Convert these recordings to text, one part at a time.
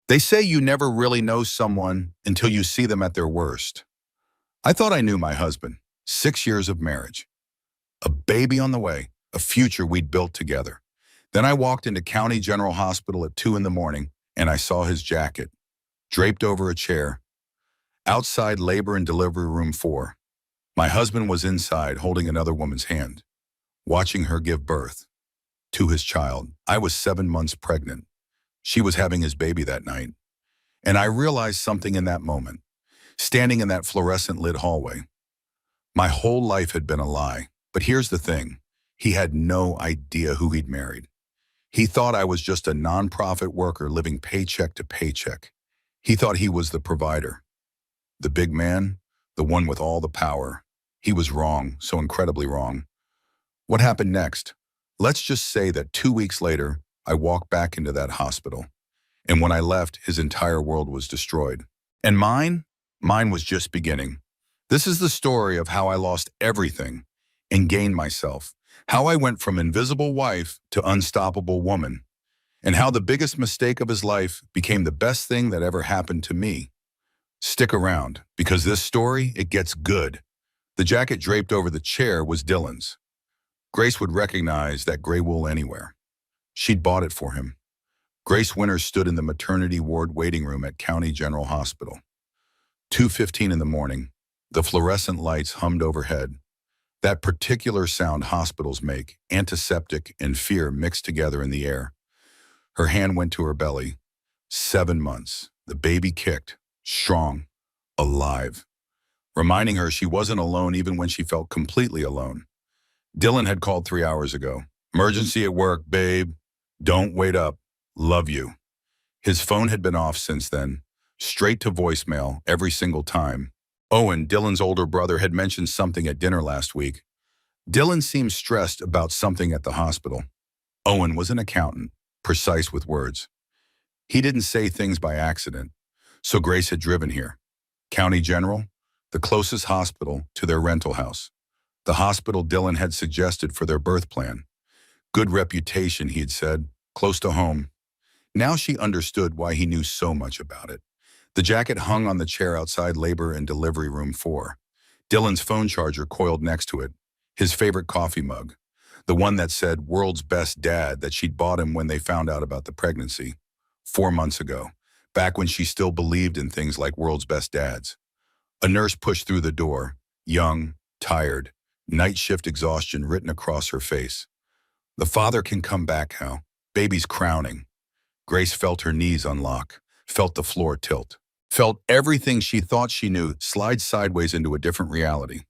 They say you never really know someone until you see them at their worst. I thought I knew my husband. 6 years of marriage. A baby on the way. A future we'd built together. Then I walked into County General Hospital at 2 in the morning and I saw his jacket, draped over a chair, outside labor and delivery room 4. My husband was inside holding another woman's hand, watching her give birth to his child. I was 7 months pregnant. She was having his baby that night. And I realized something in that moment, standing in that fluorescent lit hallway. My whole life had been a lie. But here's the thing. He had no idea who he'd married. He thought I was just a nonprofit worker living paycheck to paycheck. He thought he was the provider, the big man, the one with all the power. He was wrong, so incredibly wrong. What happened next? Let's just say that 2 weeks later, I walked back into that hospital. And when I left, his entire world was destroyed. And mine was just beginning. This is the story of how I lost everything and gained myself. How I went from invisible wife to unstoppable woman. And how the biggest mistake of his life became the best thing that ever happened to me. Stick around, because this story, it gets good. The jacket draped over the chair was Dylan's. Grace would recognize that gray wool anywhere. She'd bought it for him. Grace Winters stood in the maternity ward waiting room at County General Hospital. 2:15 in the morning, the fluorescent lights hummed overhead. That particular sound hospitals make, antiseptic and fear mixed together in the air. Her hand went to her belly. 7 months. The baby kicked, strong, alive, reminding her she wasn't alone even when she felt completely alone. Dylan had called 3 hours ago. Emergency at work, babe. Don't wait up. Love you. His phone had been off since then, straight to voicemail every single time. Owen, Dylan's older brother, had mentioned something at dinner last week. Dylan seemed stressed about something at the hospital. Owen was an accountant, precise with words. He didn't say things by accident, so Grace had driven here. County General, the closest hospital to their rental house. The hospital Dylan had suggested for their birth plan. Good reputation, he had said, close to home. Now she understood why he knew so much about it. The jacket hung on the chair outside labor and delivery room 4. Dylan's phone charger coiled next to it, his favorite coffee mug, the one that said world's best dad that she'd bought him when they found out about the pregnancy, 4 months ago, back when she still believed in things like world's best dads. A nurse pushed through the door, young, tired, night shift exhaustion written across her face. The father can come back now. Baby's crowning. Grace felt her knees unlock, felt the floor tilt, felt everything she thought she knew slide sideways into a different reality.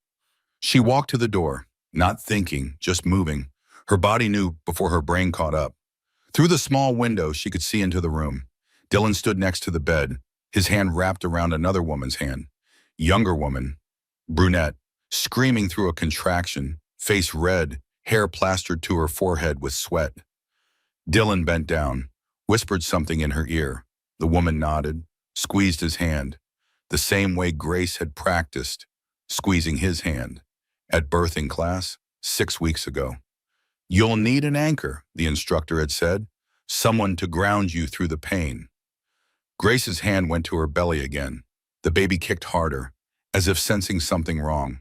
She walked to the door, not thinking, just moving. Her body knew before her brain caught up. Through the small window, she could see into the room. Dylan stood next to the bed, his hand wrapped around another woman's hand. Younger woman, brunette, screaming through a contraction, face red, hair plastered to her forehead with sweat. Dylan bent down, whispered something in her ear. The woman nodded, squeezed his hand, the same way Grace had practiced, squeezing his hand, at birthing class 6 weeks ago. You'll need an anchor, the instructor had said, someone to ground you through the pain. Grace's hand went to her belly again. The baby kicked harder, as if sensing something wrong.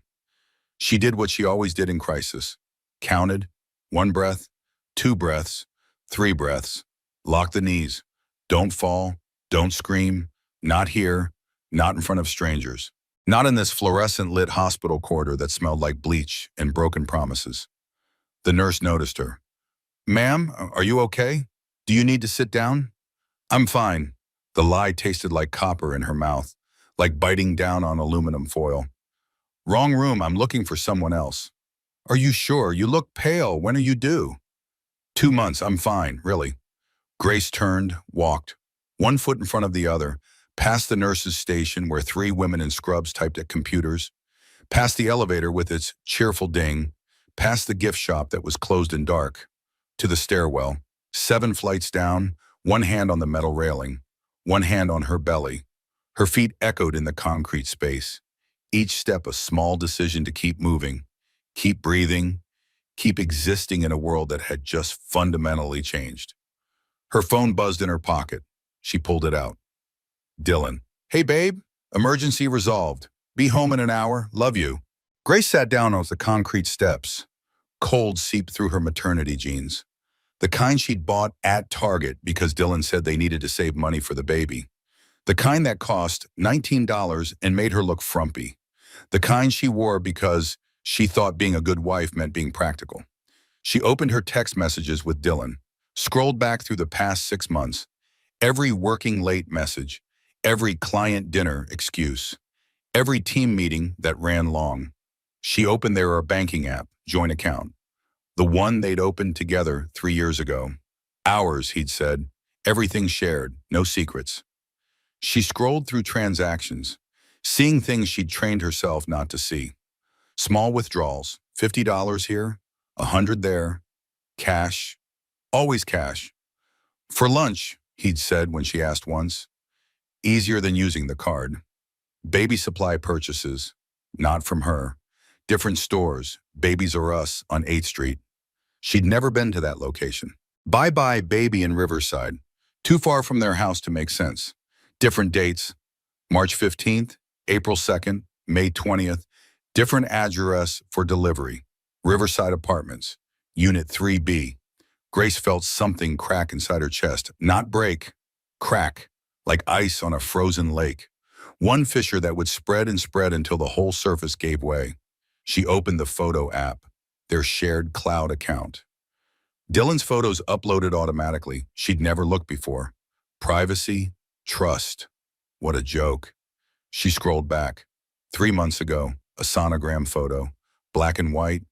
She did what she always did in crisis. Counted, 1 breath, 2 breaths, 3 breaths. Lock the knees. Don't fall, don't scream, not here, not in front of strangers. Not in this fluorescent lit hospital corridor that smelled like bleach and broken promises. The nurse noticed her. Ma'am, are you okay? Do you need to sit down? I'm fine. The lie tasted like copper in her mouth, like biting down on aluminum foil. Wrong room, I'm looking for someone else. Are you sure? You look pale. When are you due? 2 months, I'm fine, really. Grace turned, walked, 1 foot in front of the other, past the nurse's station where 3 women in scrubs typed at computers, past the elevator with its cheerful ding, past the gift shop that was closed and dark, to the stairwell, 7 flights down, 1 hand on the metal railing, 1 hand on her belly. Her feet echoed in the concrete space, each step a small decision to keep moving, keep breathing, keep existing in a world that had just fundamentally changed. Her phone buzzed in her pocket. She pulled it out. Dylan. Hey, babe. Emergency resolved. Be home in an hour. Love you. Grace sat down on the concrete steps. Cold seeped through her maternity jeans. The kind she'd bought at Target because Dylan said they needed to save money for the baby. The kind that cost $19 and made her look frumpy. The kind she wore because she thought being a good wife meant being practical. She opened her text messages with Dylan, scrolled back through the past 6 months, every working late message, every client dinner excuse, every team meeting that ran long. She opened their banking app, joint account, the one they'd opened together 3 years ago. Ours, he'd said, everything shared, no secrets. She scrolled through transactions, seeing things she'd trained herself not to see. Small withdrawals, $50 here, 100 there, cash, always cash. For lunch, he'd said when she asked once, easier than using the card. Baby supply purchases, not from her. Different stores, Babies R Us on 8th Street. She'd never been to that location. Bye-bye Baby in Riverside, too far from their house to make sense. Different dates, March 15th, April 2nd, May 20th, different address for delivery. Riverside Apartments, Unit 3B. Grace felt something crack inside her chest, not break, crack, like ice on a frozen lake. One fissure that would spread and spread until the whole surface gave way. She opened the photo app, their shared cloud account. Dylan's photos uploaded automatically. She'd never looked before. Privacy, trust. What a joke. She scrolled back. 3 months ago, a sonogram photo, black and white,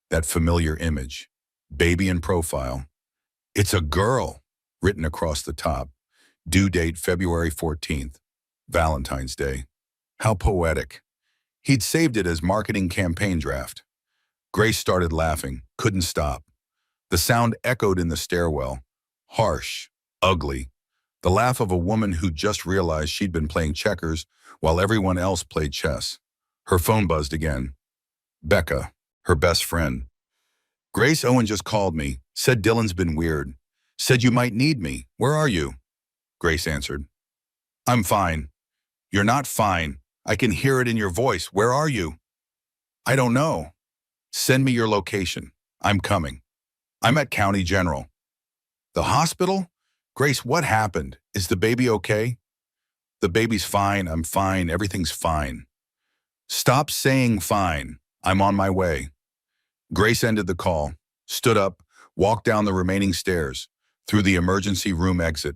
that familiar image. Baby in profile. It's a girl, written across the top. Due date February 14th, Valentine's Day. How poetic. He'd saved it as marketing campaign draft. Grace started laughing, couldn't stop. The sound echoed in the stairwell, harsh, ugly. The laugh of a woman who just realized she'd been playing checkers while everyone else played chess. Her phone buzzed again. Becca, her best friend. Grace, Owen just called me, said Dylan's been weird. Said you might need me. Where are you? Grace answered. I'm fine. You're not fine. I can hear it in your voice. Where are you? I don't know. Send me your location. I'm coming. I'm at County General. The hospital? Grace, what happened? Is the baby okay? The baby's fine. I'm fine. Everything's fine. Stop saying fine. I'm on my way. Grace ended the call, stood up, walked down the remaining stairs, through the emergency room exit,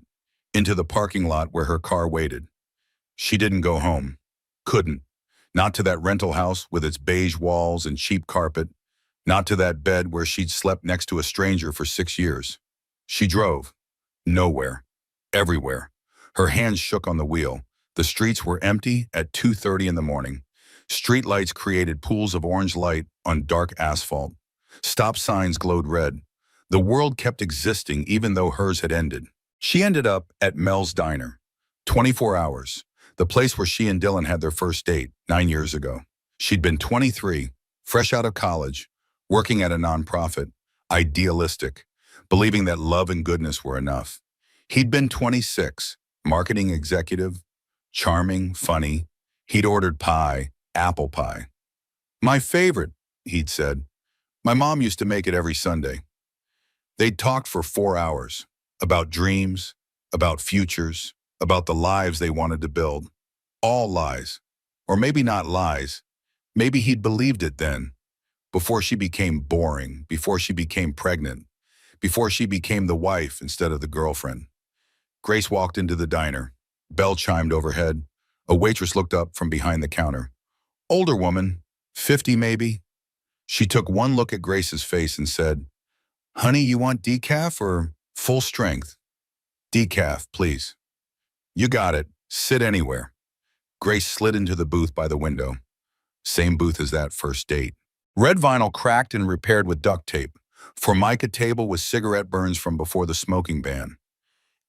into the parking lot where her car waited. She didn't go home. Couldn't. Not to that rental house with its beige walls and cheap carpet. Not to that bed where she'd slept next to a stranger for 6 years. She drove. Nowhere. Everywhere. Her hands shook on the wheel. The streets were empty at 2:30 in the morning. Street lights created pools of orange light on dark asphalt. Stop signs glowed red. The world kept existing even though hers had ended. She ended up at Mel's Diner. 24 hours. The place where she and Dylan had their first date 9 years ago. She'd been 23, fresh out of college, working at a nonprofit, idealistic, believing that love and goodness were enough. He'd been 26, marketing executive, charming, funny. He'd ordered pie, apple pie. My favorite, he'd said. My mom used to make it every Sunday. They'd talked for 4 hours about dreams, about futures, about the lives they wanted to build. All lies. Or maybe not lies. Maybe he'd believed it then, before she became boring, before she became pregnant, before she became the wife instead of the girlfriend. Grace walked into the diner. Bell chimed overhead. A waitress looked up from behind the counter. Older woman, 50 maybe. She took one look at Grace's face and said, Honey, you want decaf or full strength? Decaf, please. You got it. Sit anywhere. Grace slid into the booth by the window. Same booth as that first date. Red vinyl cracked and repaired with duct tape. Formica table with cigarette burns from before the smoking ban.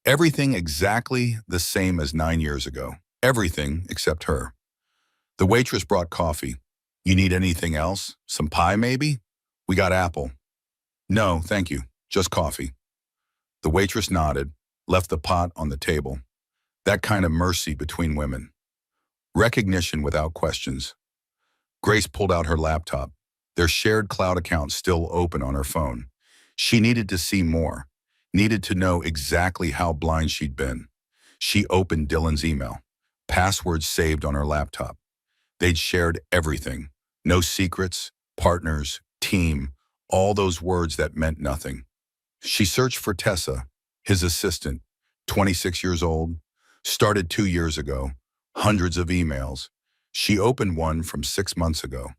Everything exactly the same as 9 years ago. Everything except her. The waitress brought coffee. You need anything else? Some pie, maybe? We got apple. No, thank you. Just coffee. The waitress nodded, left the pot on the table. That kind of mercy between women. Recognition without questions. Grace pulled out her laptop, their shared cloud account still open on her phone. She needed to see more, needed to know exactly how blind she'd been. She opened Dylan's email, passwords saved on her laptop. They'd shared everything. No secrets, partners, team, all those words that meant nothing. She searched for Tessa, his assistant, 26 years old, started 2 years ago, hundreds of emails. She opened one from 6 months ago.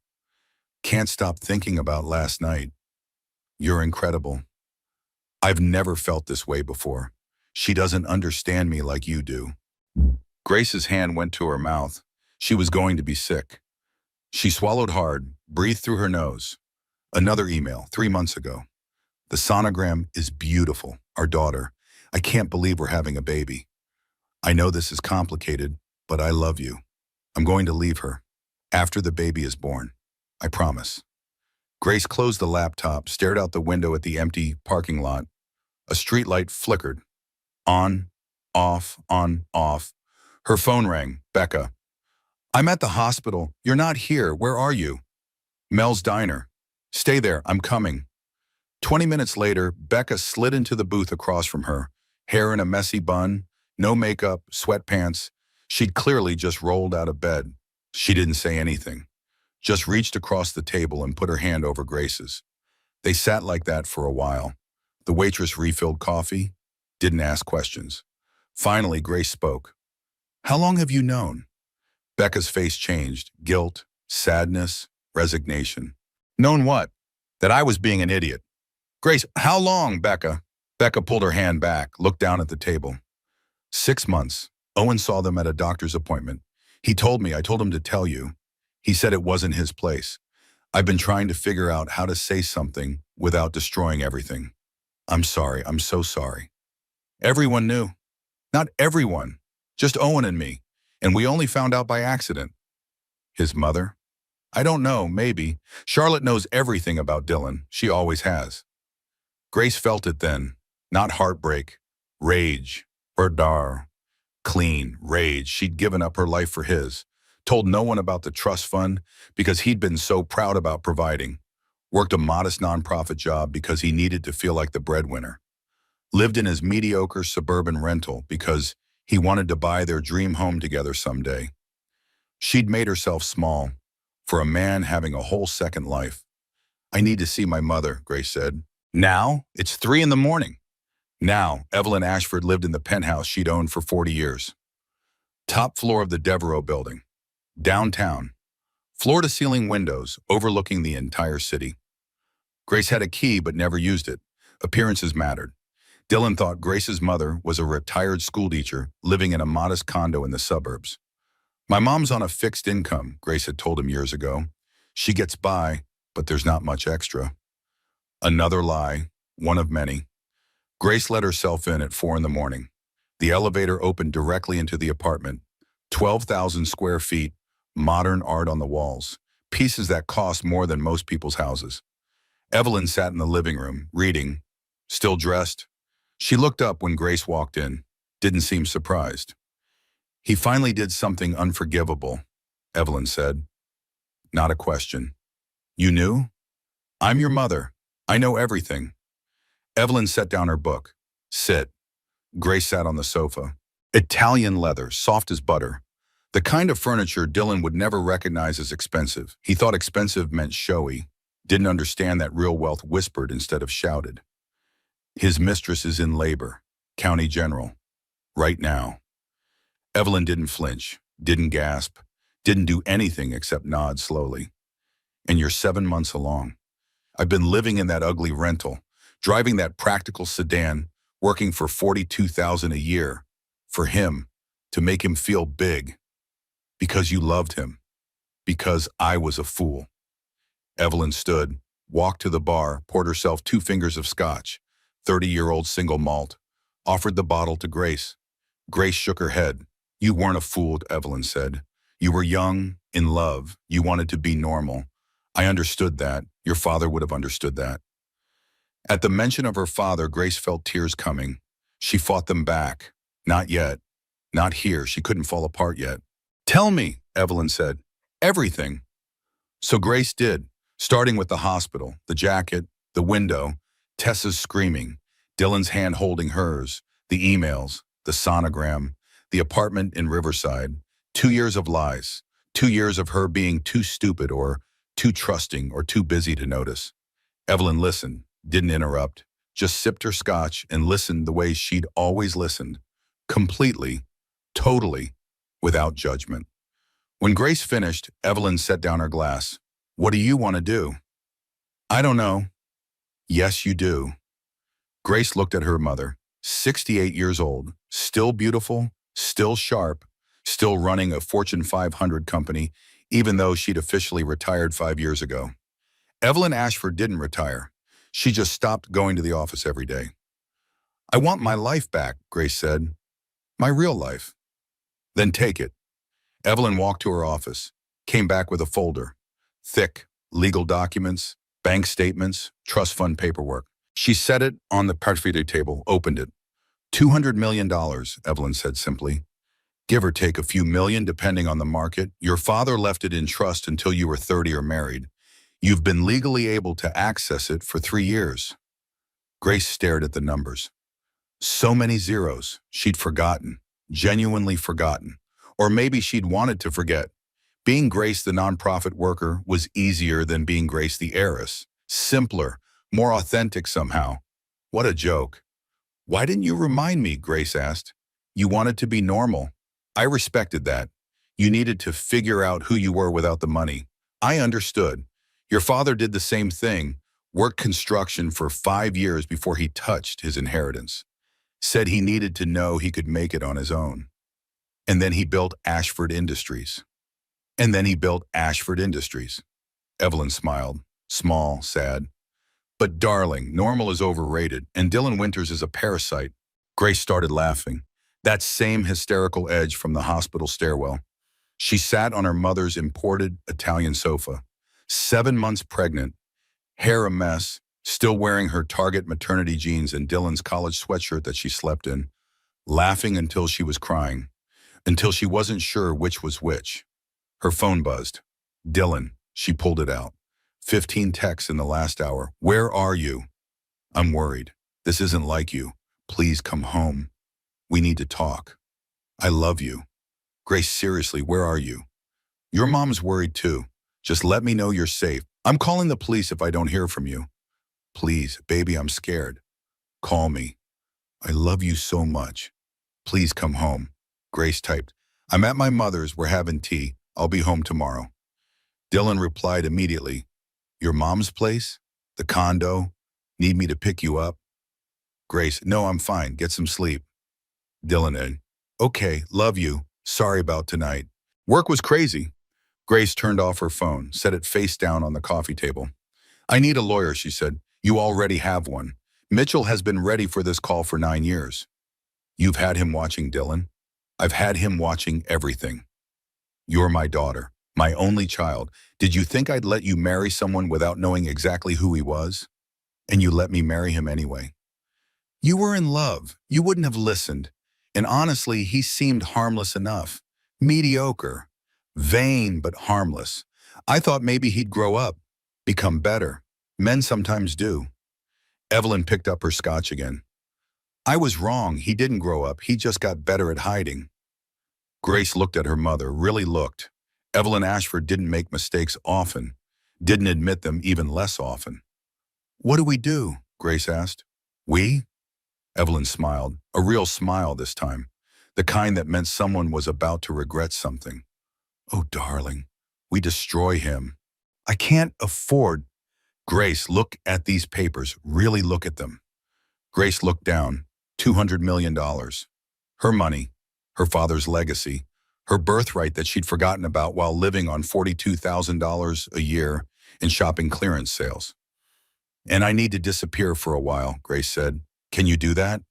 Can't stop thinking about last night. You're incredible. I've never felt this way before. She doesn't understand me like you do. Grace's hand went to her mouth. She was going to be sick. She swallowed hard, breathed through her nose. Another email, 3 months ago. The sonogram is beautiful, our daughter. I can't believe we're having a baby. I know this is complicated, but I love you. I'm going to leave her. After the baby is born. I promise. Grace closed the laptop, stared out the window at the empty parking lot. A streetlight flickered. On, off, on, off. Her phone rang. Becca. I'm at the hospital. You're not here. Where are you? Mel's diner. Stay there. I'm coming. 20 minutes later, Becca slid into the booth across from her, hair in a messy bun, no makeup, sweatpants. She'd clearly just rolled out of bed. She didn't say anything, just reached across the table and put her hand over Grace's. They sat like that for a while. The waitress refilled coffee, didn't ask questions. Finally, Grace spoke. How long have you known? Becca's face changed, guilt, sadness, resignation. Known what? That I was being an idiot. Grace, how long, Becca? Becca pulled her hand back, looked down at the table. 6 months. Owen saw them at a doctor's appointment. He told me, I told him to tell you. He said it wasn't his place. I've been trying to figure out how to say something without destroying everything. I'm sorry, I'm so sorry. Everyone knew. Not everyone, just Owen and me. And we only found out by accident. His mother? I don't know, maybe. Charlotte knows everything about Dylan. She always has. Grace felt it then. Not heartbreak. Rage. Berdar. Clean. Rage. She'd given up her life for his. Told no one about the trust fund because he'd been so proud about providing. Worked a modest nonprofit job because he needed to feel like the breadwinner. Lived in his mediocre suburban rental because he wanted to buy their dream home together someday. She'd made herself small for a man having a whole second life. I need to see my mother, Grace said. Now? It's 3 a.m. Now, Evelyn Ashford lived in the penthouse she'd owned for 40 years. Top floor of the Devereaux building. Downtown. Floor-to-ceiling windows overlooking the entire city. Grace had a key but never used it. Appearances mattered. Dylan thought Grace's mother was a retired schoolteacher living in a modest condo in the suburbs. My mom's on a fixed income, Grace had told him years ago. She gets by, but there's not much extra. Another lie, one of many. Grace let herself in at 4 a.m. The elevator opened directly into the apartment. 12,000 square feet, modern art on the walls, pieces that cost more than most people's houses. Evelyn sat in the living room, reading, still dressed. She looked up when Grace walked in, didn't seem surprised. He finally did something unforgivable, Evelyn said. Not a question. You knew? I'm your mother. I know everything. Evelyn set down her book. Sit. Grace sat on the sofa. Italian leather, soft as butter. The kind of furniture Dylan would never recognize as expensive. He thought expensive meant showy. Didn't understand that real wealth whispered instead of shouted. His mistress is in labor. County General. Right now. Evelyn didn't flinch, didn't gasp, didn't do anything except nod slowly. And you're 7 months along. I've been living in that ugly rental, driving that practical sedan, working for $42,000 a year. For him, to make him feel big. Because you loved him. Because I was a fool. Evelyn stood, walked to the bar, poured herself 2 fingers of scotch, 30-year-old single malt, offered the bottle to Grace. Grace shook her head. You weren't a fool, Evelyn said. You were young, in love. You wanted to be normal. I understood that. Your father would have understood that. At the mention of her father, Grace felt tears coming. She fought them back. Not yet. Not here, she couldn't fall apart yet. Tell me, Evelyn said. Everything. So Grace did, starting with the hospital, the jacket, the window, Tessa's screaming, Dylan's hand holding hers, the emails, the sonogram, the apartment in Riverside, 2 years of lies, 2 years of her being too stupid or too trusting or too busy to notice. Evelyn listened, didn't interrupt, just sipped her scotch and listened the way she'd always listened, completely, totally, without judgment. When Grace finished, Evelyn set down her glass. What do you want to do? I don't know. Yes, you do. Grace looked at her mother, 68 years old, still beautiful, still sharp, still running a Fortune 500 company, even though she'd officially retired 5 years ago. Evelyn Ashford didn't retire. She just stopped going to the office every day. I want my life back, Grace said. My real life. Then take it. Evelyn walked to her office, came back with a folder. Thick, legal documents, bank statements, trust fund paperwork. She set it on the parfait table, opened it. $200 million, Evelyn said simply. Give or take a few million depending on the market. Your father left it in trust until you were 30 or married. You've been legally able to access it for 3 years. Grace stared at the numbers. So many zeros, she'd forgotten, genuinely forgotten. Or maybe she'd wanted to forget. Being Grace the nonprofit worker was easier than being Grace the heiress. Simpler, more authentic somehow. What a joke. Why didn't you remind me, Grace asked. You wanted to be normal. I respected that. You needed to figure out who you were without the money. I understood. Your father did the same thing, worked construction for 5 years before he touched his inheritance. Said he needed to know he could make it on his own. And then he built Ashford Industries. Evelyn smiled, small, sad. But darling, normal is overrated, and Dylan Winters is a parasite. Grace started laughing. That same hysterical edge from the hospital stairwell. She sat on her mother's imported Italian sofa, 7 months pregnant, hair a mess, still wearing her Target maternity jeans and Dylan's college sweatshirt that she slept in, laughing until she was crying, until she wasn't sure which was which. Her phone buzzed. Dylan, she pulled it out. 15 texts in the last hour. Where are you? I'm worried. This isn't like you. Please come home. We need to talk. I love you. Grace, seriously, where are you? Your mom's worried too. Just let me know you're safe. I'm calling the police if I don't hear from you. Please, baby, I'm scared. Call me. I love you so much. Please come home. Grace typed. I'm at my mother's. We're having tea. I'll be home tomorrow. Dylan replied immediately. Your mom's place? The condo? Need me to pick you up? Grace, no, I'm fine. Get some sleep. Dylan, okay, love you. Sorry about tonight. Work was crazy. Grace turned off her phone, set it face down on the coffee table. I need a lawyer, she said. You already have one. Mitchell has been ready for this call for 9 years. You've had him watching Dylan? I've had him watching everything. You're my daughter, my only child. Did you think I'd let you marry someone without knowing exactly who he was? And you let me marry him anyway. You were in love. You wouldn't have listened. And honestly, he seemed harmless enough. Mediocre. Vain, but harmless. I thought maybe he'd grow up, become better. Men sometimes do. Evelyn picked up her scotch again. I was wrong. He didn't grow up. He just got better at hiding. Grace looked at her mother, really looked. Evelyn Ashford didn't make mistakes often, didn't admit them even less often. What do we do? Grace asked. We? Evelyn smiled, a real smile this time, the kind that meant someone was about to regret something. Oh, darling, we destroy him. I can't afford. Grace, look at these papers, really look at them. Grace looked down, $200 million. Her money, her father's legacy, her birthright that she'd forgotten about while living on $42,000 a year in shopping clearance sales. And I need to disappear for a while, Grace said. Can you do that?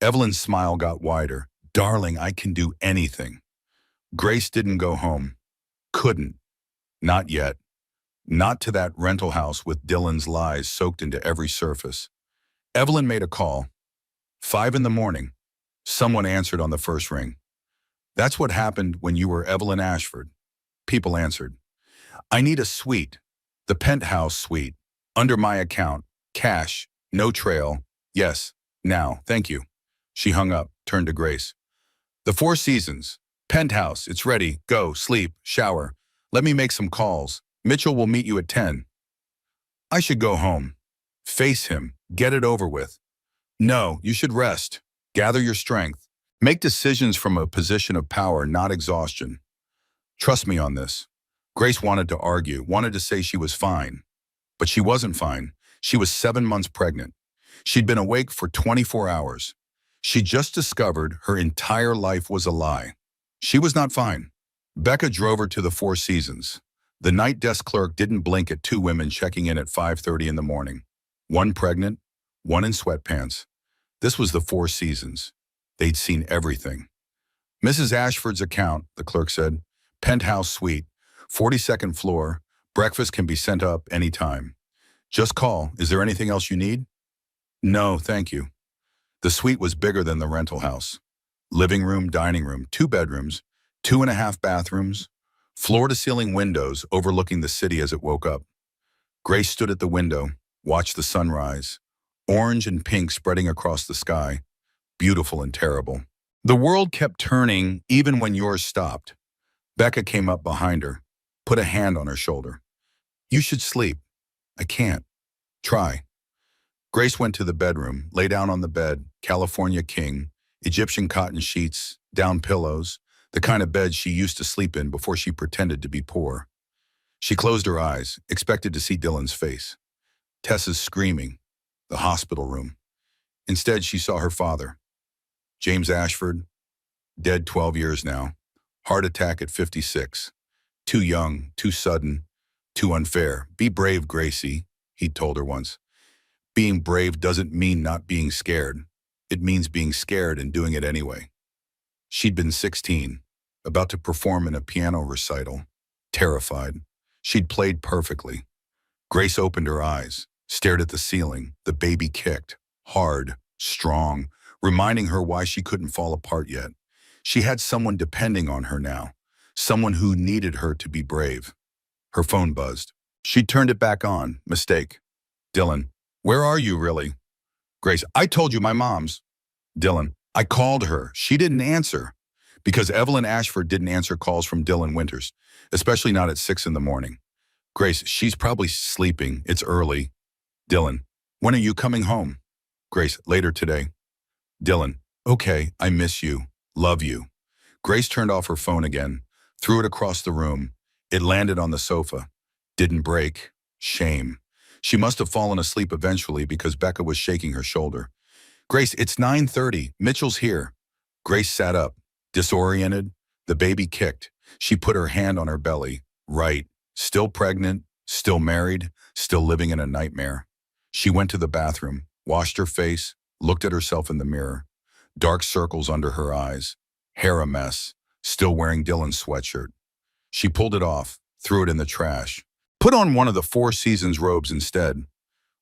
Evelyn's smile got wider. Darling, I can do anything. Grace didn't go home. Couldn't. Not yet. Not to that rental house with Dylan's lies soaked into every surface. Evelyn made a call. 5 in the morning. Someone answered on the first ring. That's what happened when you were Evelyn Ashford. People answered. I need a suite. The penthouse suite. Under my account. Cash. No trail. Yes. Now. Thank you. She hung up, turned to Grace. The Four Seasons. Penthouse. It's ready. Go. Sleep. Shower. Let me make some calls. Mitchell will meet you at 10. I should go home. Face him. Get it over with. No, you should rest. Gather your strength. Make decisions from a position of power, not exhaustion. Trust me on this. Grace wanted to argue, wanted to say she was fine. But she wasn't fine. She was 7 months pregnant. She'd been awake for 24 hours. She just discovered her entire life was a lie. She was not fine. Becca drove her to the Four Seasons. The night desk clerk didn't blink at two women checking in at 5:30 in the morning. One pregnant, one in sweatpants. This was the Four Seasons. They'd seen everything. Mrs. Ashford's account, the clerk said. Penthouse suite, 42nd floor. Breakfast can be sent up anytime. Just call. Is there anything else you need? No, thank you. The suite was bigger than the rental house. Living room, dining room, 2 bedrooms, 2.5 bathrooms, floor-to-ceiling windows overlooking the city as it woke up. Grace stood at the window, watched the sunrise, orange and pink spreading across the sky, beautiful and terrible. The world kept turning even when yours stopped. Becca came up behind her, put a hand on her shoulder. You should sleep. I can't. Try. Grace went to the bedroom, lay down on the bed, California king, Egyptian cotton sheets, down pillows, the kind of bed she used to sleep in before she pretended to be poor. She closed her eyes, expected to see Dylan's face. Tessa's screaming, the hospital room. Instead, she saw her father, James Ashford, dead 12 years now, heart attack at 56. Too young, too sudden, too unfair. Be brave, Gracie, he'd told her once. Being brave doesn't mean not being scared. It means being scared and doing it anyway. She'd been 16, about to perform in a piano recital, terrified. She'd played perfectly. Grace opened her eyes, stared at the ceiling. The baby kicked, hard, strong, reminding her why she couldn't fall apart yet. She had someone depending on her now, someone who needed her to be brave. Her phone buzzed. She turned it back on. Mistake. Dylan, where are you really? Grace, I told you my mom's. Dylan, I called her. She didn't answer. Because Evelyn Ashford didn't answer calls from Dylan Winters, especially not at 6 in the morning. Grace, she's probably sleeping. It's early. Dylan, when are you coming home? Grace, later today. Dylan, okay, I miss you. Love you. Grace turned off her phone again, threw it across the room. It landed on the sofa. Didn't break. Shame. She must have fallen asleep eventually because Becca was shaking her shoulder. Grace, it's 9:30. Mitchell's here. Grace sat up, disoriented. The baby kicked. She put her hand on her belly. Right. Still pregnant, still married, still living in a nightmare. She went to the bathroom, washed her face, looked at herself in the mirror. Dark circles under her eyes. Hair a mess. Still wearing Dylan's sweatshirt. She pulled it off, threw it in the trash. Put on one of the Four Seasons robes instead.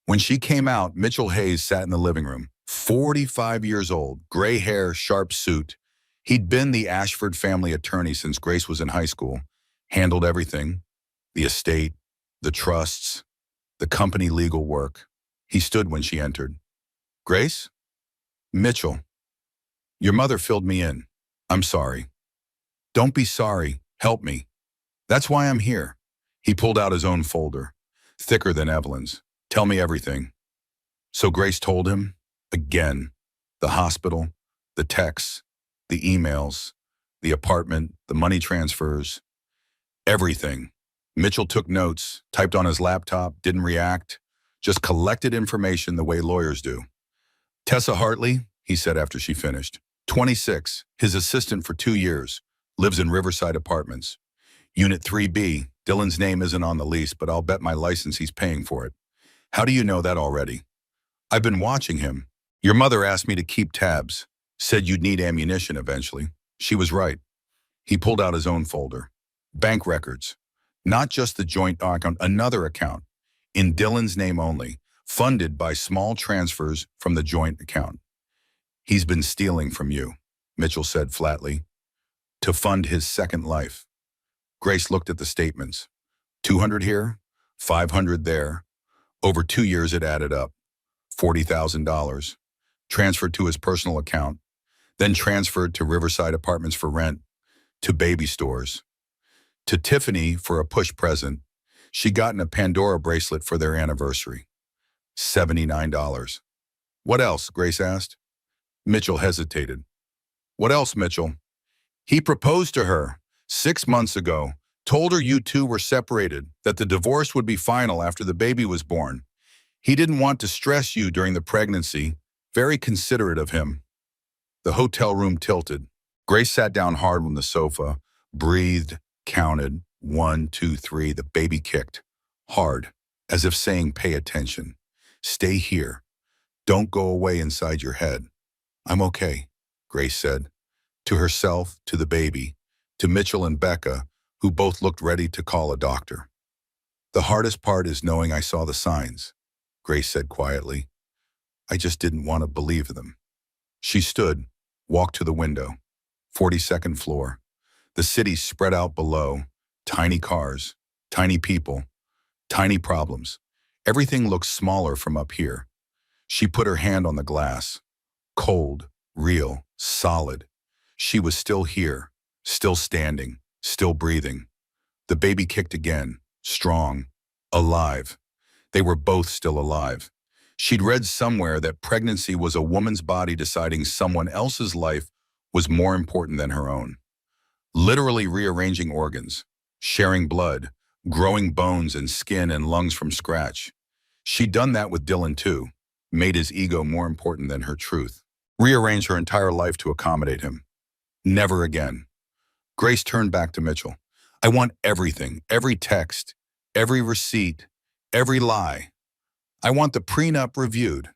When she came out, Mitchell Hayes sat in the living room. 45 years old, gray hair, sharp suit. He'd been the Ashford family attorney since Grace was in high school. Handled everything. The estate, the trusts, the company legal work. He stood when she entered. Grace? Mitchell. Your mother filled me in. I'm sorry. Don't be sorry. Help me. That's why I'm here. He pulled out his own folder, thicker than Evelyn's. Tell me everything. So Grace told him, again, the hospital, the texts, the emails, the apartment, the money transfers, everything. Mitchell took notes, typed on his laptop, didn't react, just collected information the way lawyers do. Tessa Hartley, he said after she finished. 26, his assistant for 2 years, lives in Riverside Apartments. Unit 3B, Dylan's name isn't on the lease, but I'll bet my license he's paying for it. How do you know that already? I've been watching him. Your mother asked me to keep tabs, said you'd need ammunition eventually. She was right. He pulled out his own folder. Bank records. Not just the joint account, another account, in Dylan's name only, funded by small transfers from the joint account. He's been stealing from you, Mitchell said flatly. to fund his second life. Grace looked at the statements. 200 here, 500 there. Over 2 years it added up. $40,000. Transferred to his personal account, then transferred to Riverside Apartments for rent, to baby stores, to Tiffany for a push present. She gotten a Pandora bracelet for their anniversary. $79. What else? Grace asked. Mitchell hesitated. What else, Mitchell? He proposed to her 6 months ago, told her you two were separated, that the divorce would be final after the baby was born. He didn't want to stress you during the pregnancy. Very considerate of him. The hotel room tilted. Grace sat down hard on the sofa, breathed, counted. 1, 2, 3. The baby kicked. Hard, as if saying, pay attention. Stay here. Don't go away inside your head. I'm okay, Grace said. To herself, to the baby, to Mitchell and Becca, who both looked ready to call a doctor. The hardest part is knowing I saw the signs, Grace said quietly. I just didn't want to believe them. She stood, walked to the window. 42nd floor. The city spread out below. Tiny cars, tiny people, tiny problems. Everything looks smaller from up here. She put her hand on the glass. Cold, real, solid. She was still here, still standing, still breathing. The baby kicked again, strong, alive. They were both still alive. She'd read somewhere that pregnancy was a woman's body deciding someone else's life was more important than her own. Literally rearranging organs, sharing blood, growing bones and skin and lungs from scratch. She'd done that with Dylan too, made his ego more important than her truth. Rearranged her entire life to accommodate him. Never again. Grace turned back to Mitchell. I want everything, every text, every receipt, every lie. I want the prenup reviewed.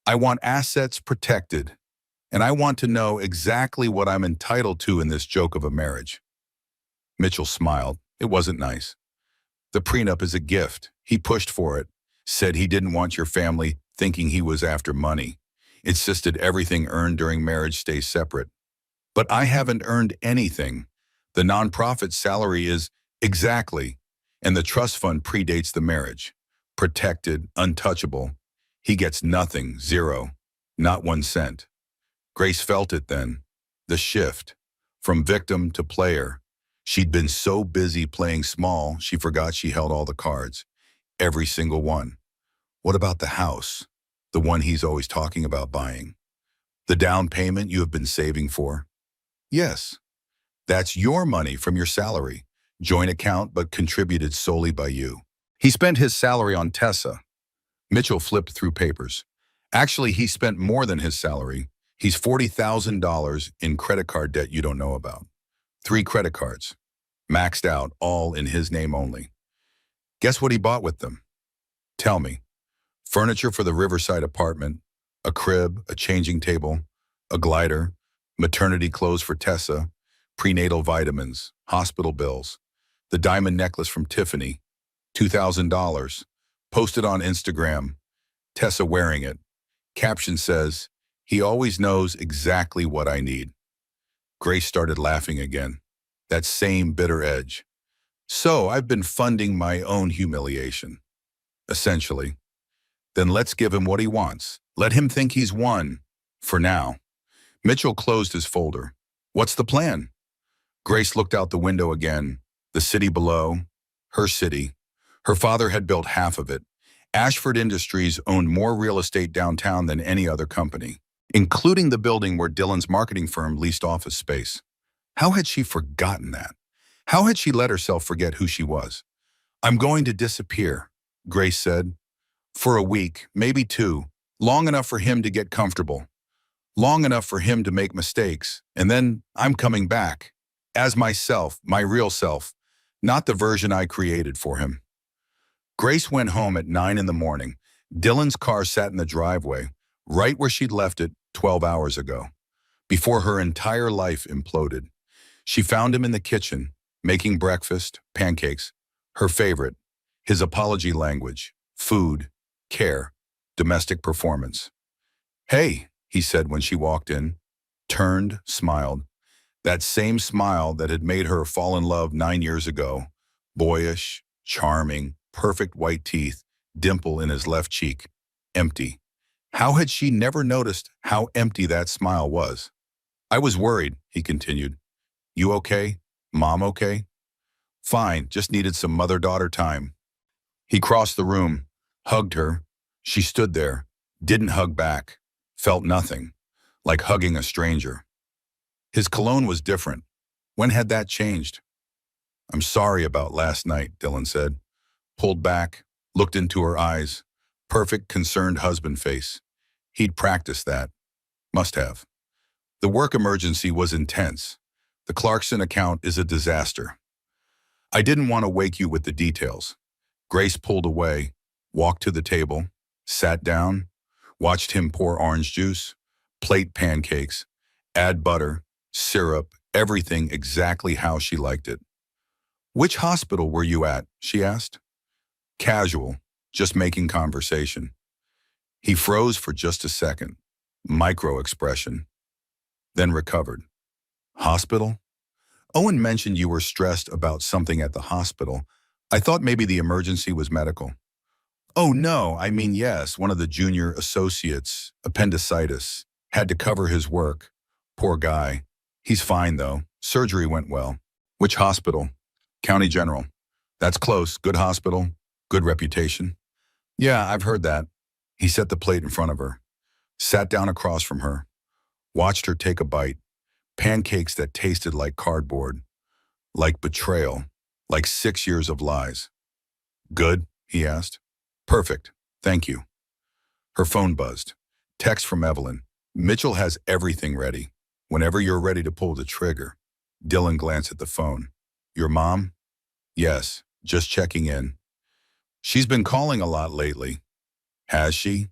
I want assets protected. And I want to know exactly what I'm entitled to in this joke of a marriage. Mitchell smiled. It wasn't nice. The prenup is a gift. He pushed for it, said he didn't want your family thinking he was after money, insisted everything earned during marriage stays separate. But I haven't earned anything. The nonprofit salary is exactly, and the trust fund predates the marriage. Protected, untouchable. He gets nothing, zero, not 1 cent. Grace felt it then, the shift, from victim to player. She'd been so busy playing small, she forgot she held all the cards, every single one. What about the house, the one he's always talking about buying? The down payment you have been saving for? Yes, that's your money from your salary, joint account but contributed solely by you. He spent his salary on Tessa. Mitchell flipped through papers. Actually, he spent more than his salary. He's $40,000 in credit card debt you don't know about. 3 credit cards, maxed out, all in his name only. Guess what he bought with them? Tell me. Furniture for the Riverside apartment, a crib, a changing table, a glider, maternity clothes for Tessa, prenatal vitamins, hospital bills, the diamond necklace from Tiffany, $2,000, posted on Instagram, Tessa wearing it. Caption says, he always knows exactly what I need. Grace started laughing again, that same bitter edge. So I've been funding my own humiliation, essentially. Then let's give him what he wants. Let him think he's won, for now. Mitchell closed his folder. What's the plan? Grace looked out the window again, the city below, her city. Her father had built half of it. Ashford Industries owned more real estate downtown than any other company, including the building where Dylan's marketing firm leased office space. How had she forgotten that? How had she let herself forget who she was? I'm going to disappear, Grace said. For a week, maybe 2, long enough for him to get comfortable, long enough for him to make mistakes, and then I'm coming back, as myself, my real self, not the version I created for him. Grace went home at 9 in the morning. Dylan's car sat in the driveway, right where she'd left it 12 hours ago, before her entire life imploded. She found him in the kitchen, making breakfast, pancakes, her favorite, his apology language, food, care, domestic performance. Hey, he said when she walked in, turned, smiled. That same smile that had made her fall in love 9 years ago. Boyish, charming, perfect white teeth, dimple in his left cheek. Empty. How had she never noticed how empty that smile was? I was worried, he continued. You okay? Mom okay? Fine, just needed some mother-daughter time. He crossed the room, hugged her. She stood there, didn't hug back, felt nothing, like hugging a stranger. His cologne was different. When had that changed? I'm sorry about last night, Dylan said. Pulled back, looked into her eyes. Perfect, concerned husband face. He'd practiced that. Must have. The work emergency was intense. The Clarkson account is a disaster. I didn't want to wake you with the details. Grace pulled away, walked to the table, sat down, watched him pour orange juice, plate pancakes, add butter, syrup, everything exactly how she liked it. Which hospital were you at? She asked. Casual, just making conversation. He froze for just a second. Micro expression. Then recovered. Hospital? Owen mentioned you were stressed about something at the hospital. I thought maybe the emergency was medical. Oh no, I mean yes, one of the junior associates, appendicitis, had to cover his work. Poor guy. He's fine though. Surgery went well. Which hospital? County General. That's close. Good hospital. Good reputation. Yeah, I've heard that. He set the plate in front of her. Sat down across from her. Watched her take a bite. Pancakes that tasted like cardboard. Like betrayal. Like 6 years of lies. Good? He asked. Perfect. Thank you. Her phone buzzed. Text from Evelyn. Mitchell has everything ready. Whenever you're ready to pull the trigger. Dylan glanced at the phone. Your mom? Yes, just checking in. She's been calling a lot lately. Has she?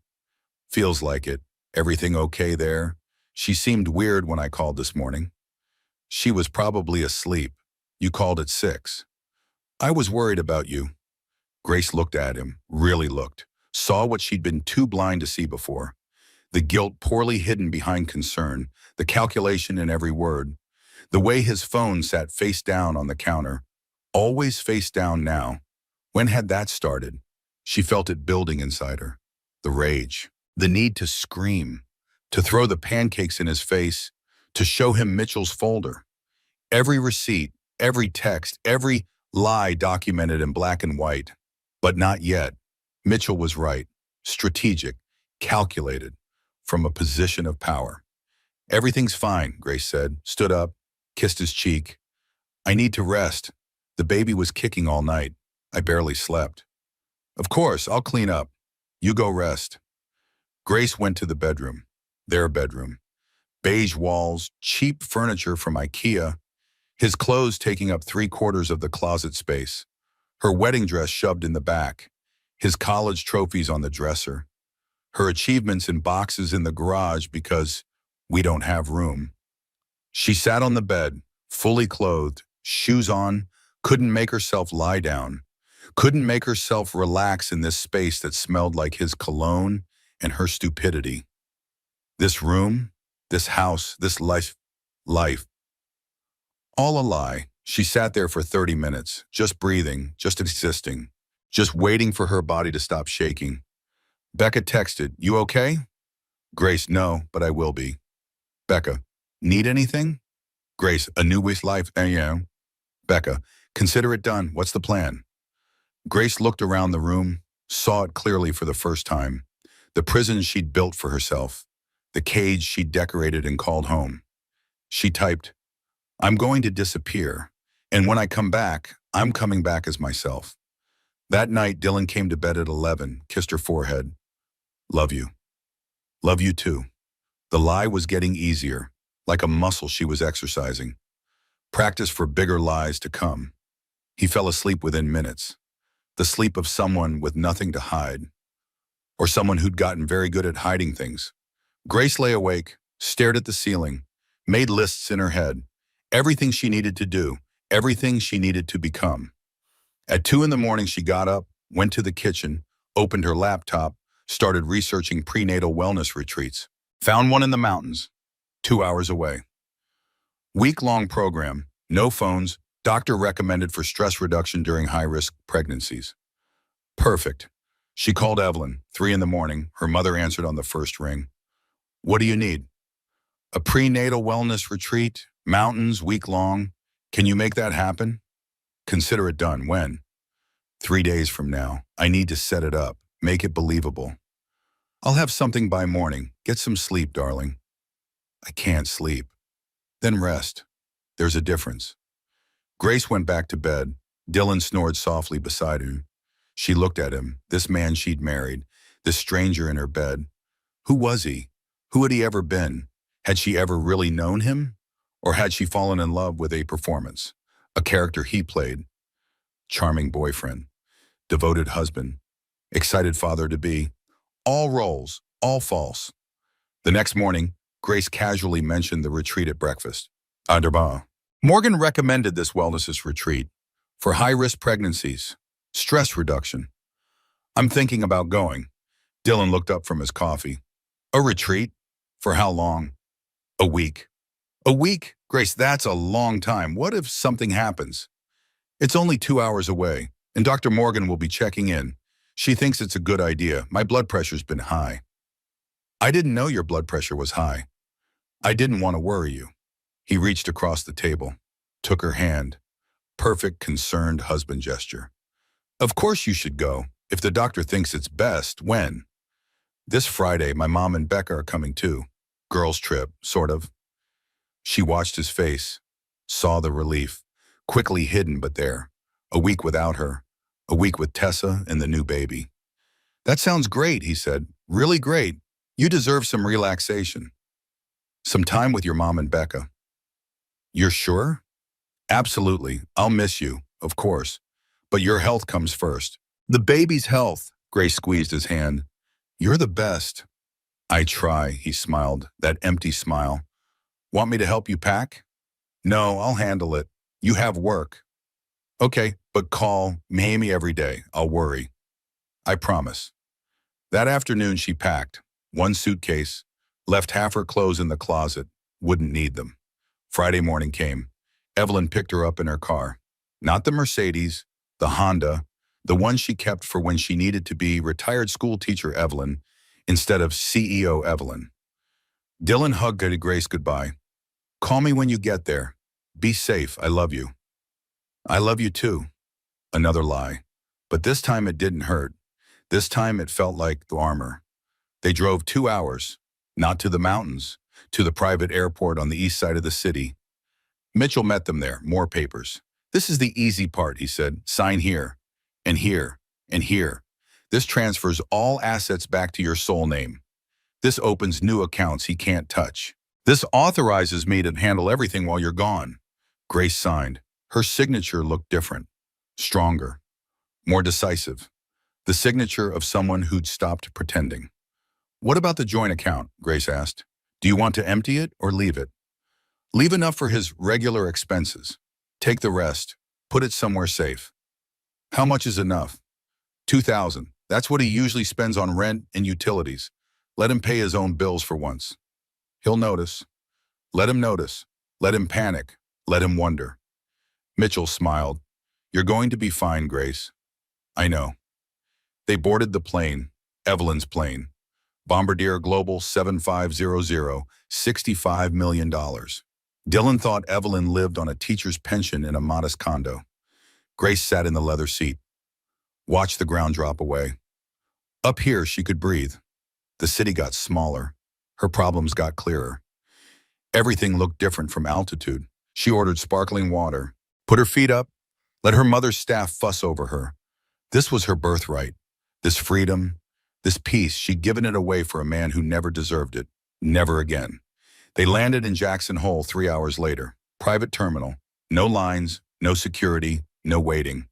Feels like it. Everything okay there? She seemed weird when I called this morning. She was probably asleep. You called at 6. I was worried about you. Grace looked at him, really looked, saw what she'd been too blind to see before. The guilt poorly hidden behind concern, the calculation in every word, the way his phone sat face down on the counter, always face down now. When had that started? She felt it building inside her. The rage, the need to scream, to throw the pancakes in his face, to show him Mitchell's folder. Every receipt, every text, every lie documented in black and white. But not yet. Mitchell was right, strategic, calculated, from a position of power. Everything's fine, Grace said, stood up, kissed his cheek. I need to rest. The baby was kicking all night. I barely slept. Of course, I'll clean up. You go rest. Grace went to the bedroom, their bedroom. Beige walls, cheap furniture from IKEA, his clothes taking up 3/4 of the closet space. Her wedding dress shoved in the back, his college trophies on the dresser, her achievements in boxes in the garage because we don't have room. She sat on the bed, fully clothed, shoes on, couldn't make herself lie down, couldn't make herself relax in this space that smelled like his cologne and her stupidity. This room, this house, this life, all a lie. She sat there for 30 minutes, just breathing, just existing, just waiting for her body to stop shaking. Becca texted, you okay? Grace, no, but I will be. Becca, need anything? Grace, a new week's life, yeah. Becca, consider it done. What's the plan? Grace looked around the room, saw it clearly for the first time. The prison she'd built for herself, the cage she'd decorated and called home. She typed, I'm going to disappear, and when I come back, I'm coming back as myself. That night, Dylan came to bed at 11, kissed her forehead. Love you. Love you too. The lie was getting easier, like a muscle she was exercising. Practice for bigger lies to come. He fell asleep within minutes. The sleep of someone with nothing to hide, or someone who'd gotten very good at hiding things. Grace lay awake, stared at the ceiling, made lists in her head. Everything she needed to do, everything she needed to become. At 2 a.m, she got up, went to the kitchen, opened her laptop, started researching prenatal wellness retreats. Found one in the mountains, 2 hours away. Week-long program, no phones, doctor recommended for stress reduction during high-risk pregnancies. Perfect. She called Evelyn, 3 in the morning. Her mother answered on the first ring. What do you need? A prenatal wellness retreat, mountains, week-long. Can you make that happen? Consider it done. When? 3 days from now. I need to set it up, make it believable. I'll have something by morning. Get some sleep, darling. I can't sleep. Then rest. There's a difference. Grace went back to bed. Dylan snored softly beside him. She looked at him, this man she'd married, this stranger in her bed. Who was he? Who had he ever been? Had she ever really known him? Or had she fallen in love with a performance, a character he played? Charming boyfriend, devoted husband, excited father-to-be. All roles, all false. The next morning, Grace casually mentioned the retreat at breakfast. Adarba. Morgan recommended this wellness retreat for high-risk pregnancies, stress reduction. I'm thinking about going. Dylan looked up from his coffee. A retreat? For how long? A week. A week? Grace, that's a long time. What if something happens? It's only 2 hours away, and Dr. Morgan will be checking in. She thinks it's a good idea. My blood pressure's been high. I didn't know your blood pressure was high. I didn't want to worry you. He reached across the table, took her hand. Perfect, concerned husband gesture. Of course you should go, if the doctor thinks it's best. When? This Friday, my mom and Becca are coming too. Girls' trip, sort of. She watched his face, saw the relief, quickly hidden but there. A week without her, a week with Tessa and the new baby. That sounds great, he said. Really great. You deserve some relaxation. Some time with your mom and Becca. You're sure? Absolutely. I'll miss you, of course. But your health comes first. The baby's health. Grace squeezed his hand. You're the best. I try, he smiled, that empty smile. Want me to help you pack? No, I'll handle it. You have work. Okay, but call me every day. I'll worry. I promise. That afternoon she packed. One suitcase, left half her clothes in the closet, wouldn't need them. Friday morning came. Evelyn picked her up in her car. Not the Mercedes, the Honda, the one she kept for when she needed to be retired school teacher Evelyn instead of CEO Evelyn. Dylan hugged Grace goodbye. Call me when you get there. Be safe, I love you. I love you too. Another lie. But this time it didn't hurt. This time it felt like the armor. They drove 2 hours, not to the mountains, to the private airport on the east side of the city. Mitchell met them there, more papers. This is the easy part, he said. Sign here, and here, and here. This transfers all assets back to your sole name. This opens new accounts he can't touch. This authorizes me to handle everything while you're gone. Grace signed. Her signature looked different, stronger, more decisive. The signature of someone who'd stopped pretending. What about the joint account? Grace asked. Do you want to empty it or leave it? Leave enough for his regular expenses. Take the rest. Put it somewhere safe. How much is enough? $2,000. That's what he usually spends on rent and utilities. Let him pay his own bills for once. He'll notice. Let him notice. Let him panic. Let him wonder. Mitchell smiled. You're going to be fine, Grace. I know. They boarded the plane, Evelyn's plane. Bombardier Global 7500, $65 million. Dylan thought Evelyn lived on a teacher's pension in a modest condo. Grace sat in the leather seat. Watched the ground drop away. Up here, she could breathe. The city got smaller. Her problems got clearer. Everything looked different from altitude. She ordered sparkling water, put her feet up, let her mother's staff fuss over her. This was her birthright. This freedom, this peace, she'd given it away for a man who never deserved it. Never again. They landed in Jackson Hole 3 hours later. Private terminal. No lines, no security, no waiting.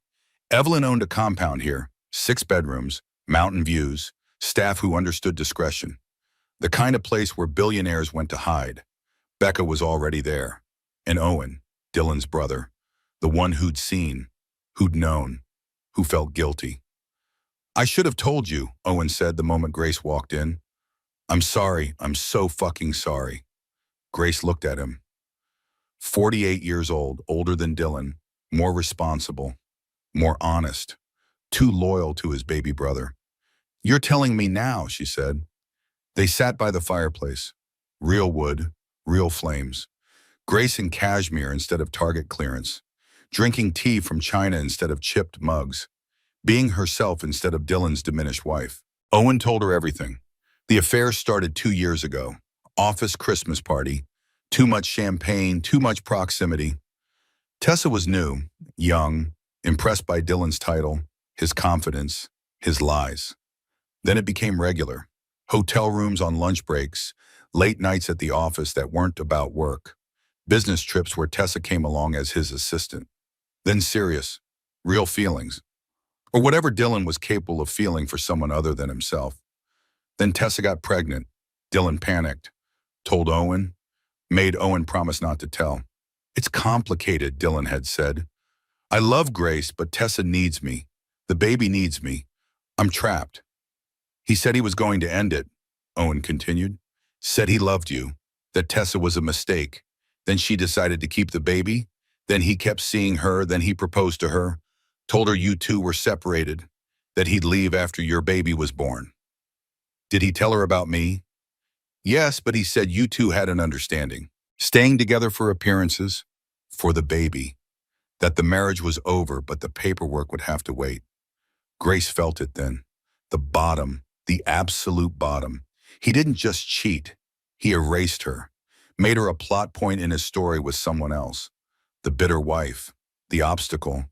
Evelyn owned a compound here. 6 bedrooms, mountain views, staff who understood discretion. The kind of place where billionaires went to hide. Becca was already there. And Owen, Dylan's brother. The one who'd seen, who'd known, who felt guilty. I should have told you, Owen said the moment Grace walked in. I'm sorry, I'm so fucking sorry. Grace looked at him. 48 years old, older than Dylan, more responsible, more honest, too loyal to his baby brother. "You're telling me now," she said. They sat by the fireplace. Real wood, real flames. Grace in cashmere instead of Target clearance. Drinking tea from china instead of chipped mugs. Being herself instead of Dylan's diminished wife. Owen told her everything. The affair started 2 years ago. Office Christmas party. Too much champagne, too much proximity. Tessa was new, young, impressed by Dylan's title, his confidence, his lies. Then it became regular. Hotel rooms on lunch breaks, late nights at the office that weren't about work, business trips where Tessa came along as his assistant. Then serious, real feelings, or whatever Dylan was capable of feeling for someone other than himself. Then Tessa got pregnant. Dylan panicked, told Owen, made Owen promise not to tell. "It's complicated," Dylan had said. "I love Grace, but Tessa needs me. The baby needs me. I'm trapped." "He said he was going to end it," Owen continued. "Said he loved you, that Tessa was a mistake. Then she decided to keep the baby. Then he kept seeing her, then he proposed to her. Told her you two were separated, that he'd leave after your baby was born." "Did he tell her about me?" "Yes, but he said you two had an understanding. Staying together for appearances, for the baby. That the marriage was over, but the paperwork would have to wait." Grace felt it then. The bottom, the absolute bottom. He didn't just cheat. He erased her. Made her a plot point in his story with someone else. The bitter wife. The obstacle.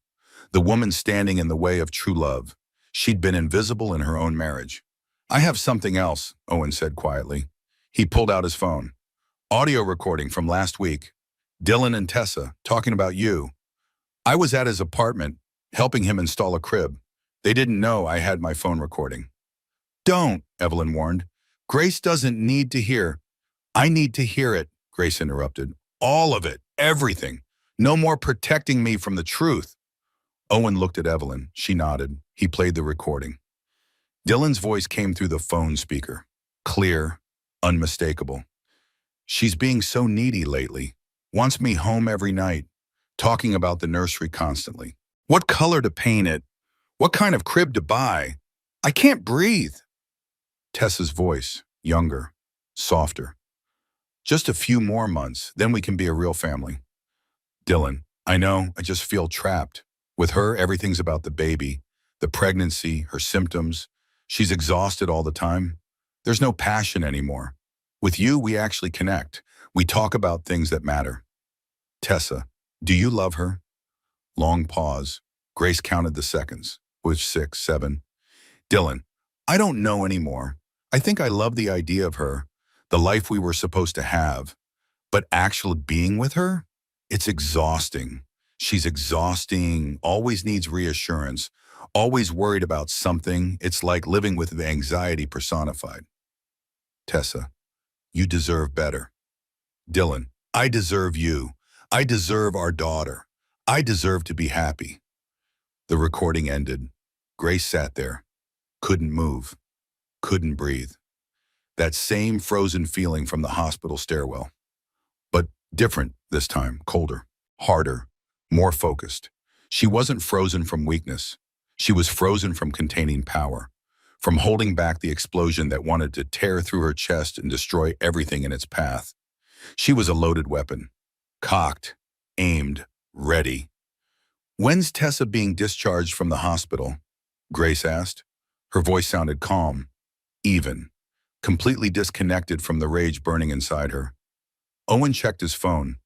The woman standing in the way of true love. She'd been invisible in her own marriage. "I have something else," Owen said quietly. He pulled out his phone. "Audio recording from last week. Dylan and Tessa talking about you. I was at his apartment, helping him install a crib. They didn't know I had my phone recording." "Don't," Evelyn warned. "Grace doesn't need to hear." "I need to hear it," Grace interrupted. "All of it, everything. No more protecting me from the truth." Owen looked at Evelyn. She nodded. He played the recording. Dylan's voice came through the phone speaker. Clear, unmistakable. "She's being so needy lately. Wants me home every night. Talking about the nursery constantly. What color to paint it. What kind of crib to buy. I can't breathe." Tessa's voice, younger, softer. "Just a few more months, then we can be a real family." Dylan, "I know, I just feel trapped. With her, everything's about the baby, the pregnancy, her symptoms. She's exhausted all the time. There's no passion anymore. With you, we actually connect. We talk about things that matter." Tessa, "Do you love her?" Long pause. Grace counted the seconds. With 6, 7. Dylan, "I don't know anymore. I think I love the idea of her, the life we were supposed to have. But actually being with her? It's exhausting. She's exhausting, always needs reassurance, always worried about something. It's like living with anxiety personified." Tessa, "You deserve better." Dylan, "I deserve you. I deserve our daughter. I deserve to be happy." The recording ended. Grace sat there. Couldn't move. Couldn't breathe. That same frozen feeling from the hospital stairwell. But different this time, colder, harder, more focused. She wasn't frozen from weakness. She was frozen from containing power, from holding back the explosion that wanted to tear through her chest and destroy everything in its path. She was a loaded weapon, cocked, aimed, ready. "When's Tessa being discharged from the hospital?" Grace asked. Her voice sounded calm, even, completely disconnected from the rage burning inside her. Owen checked his phone.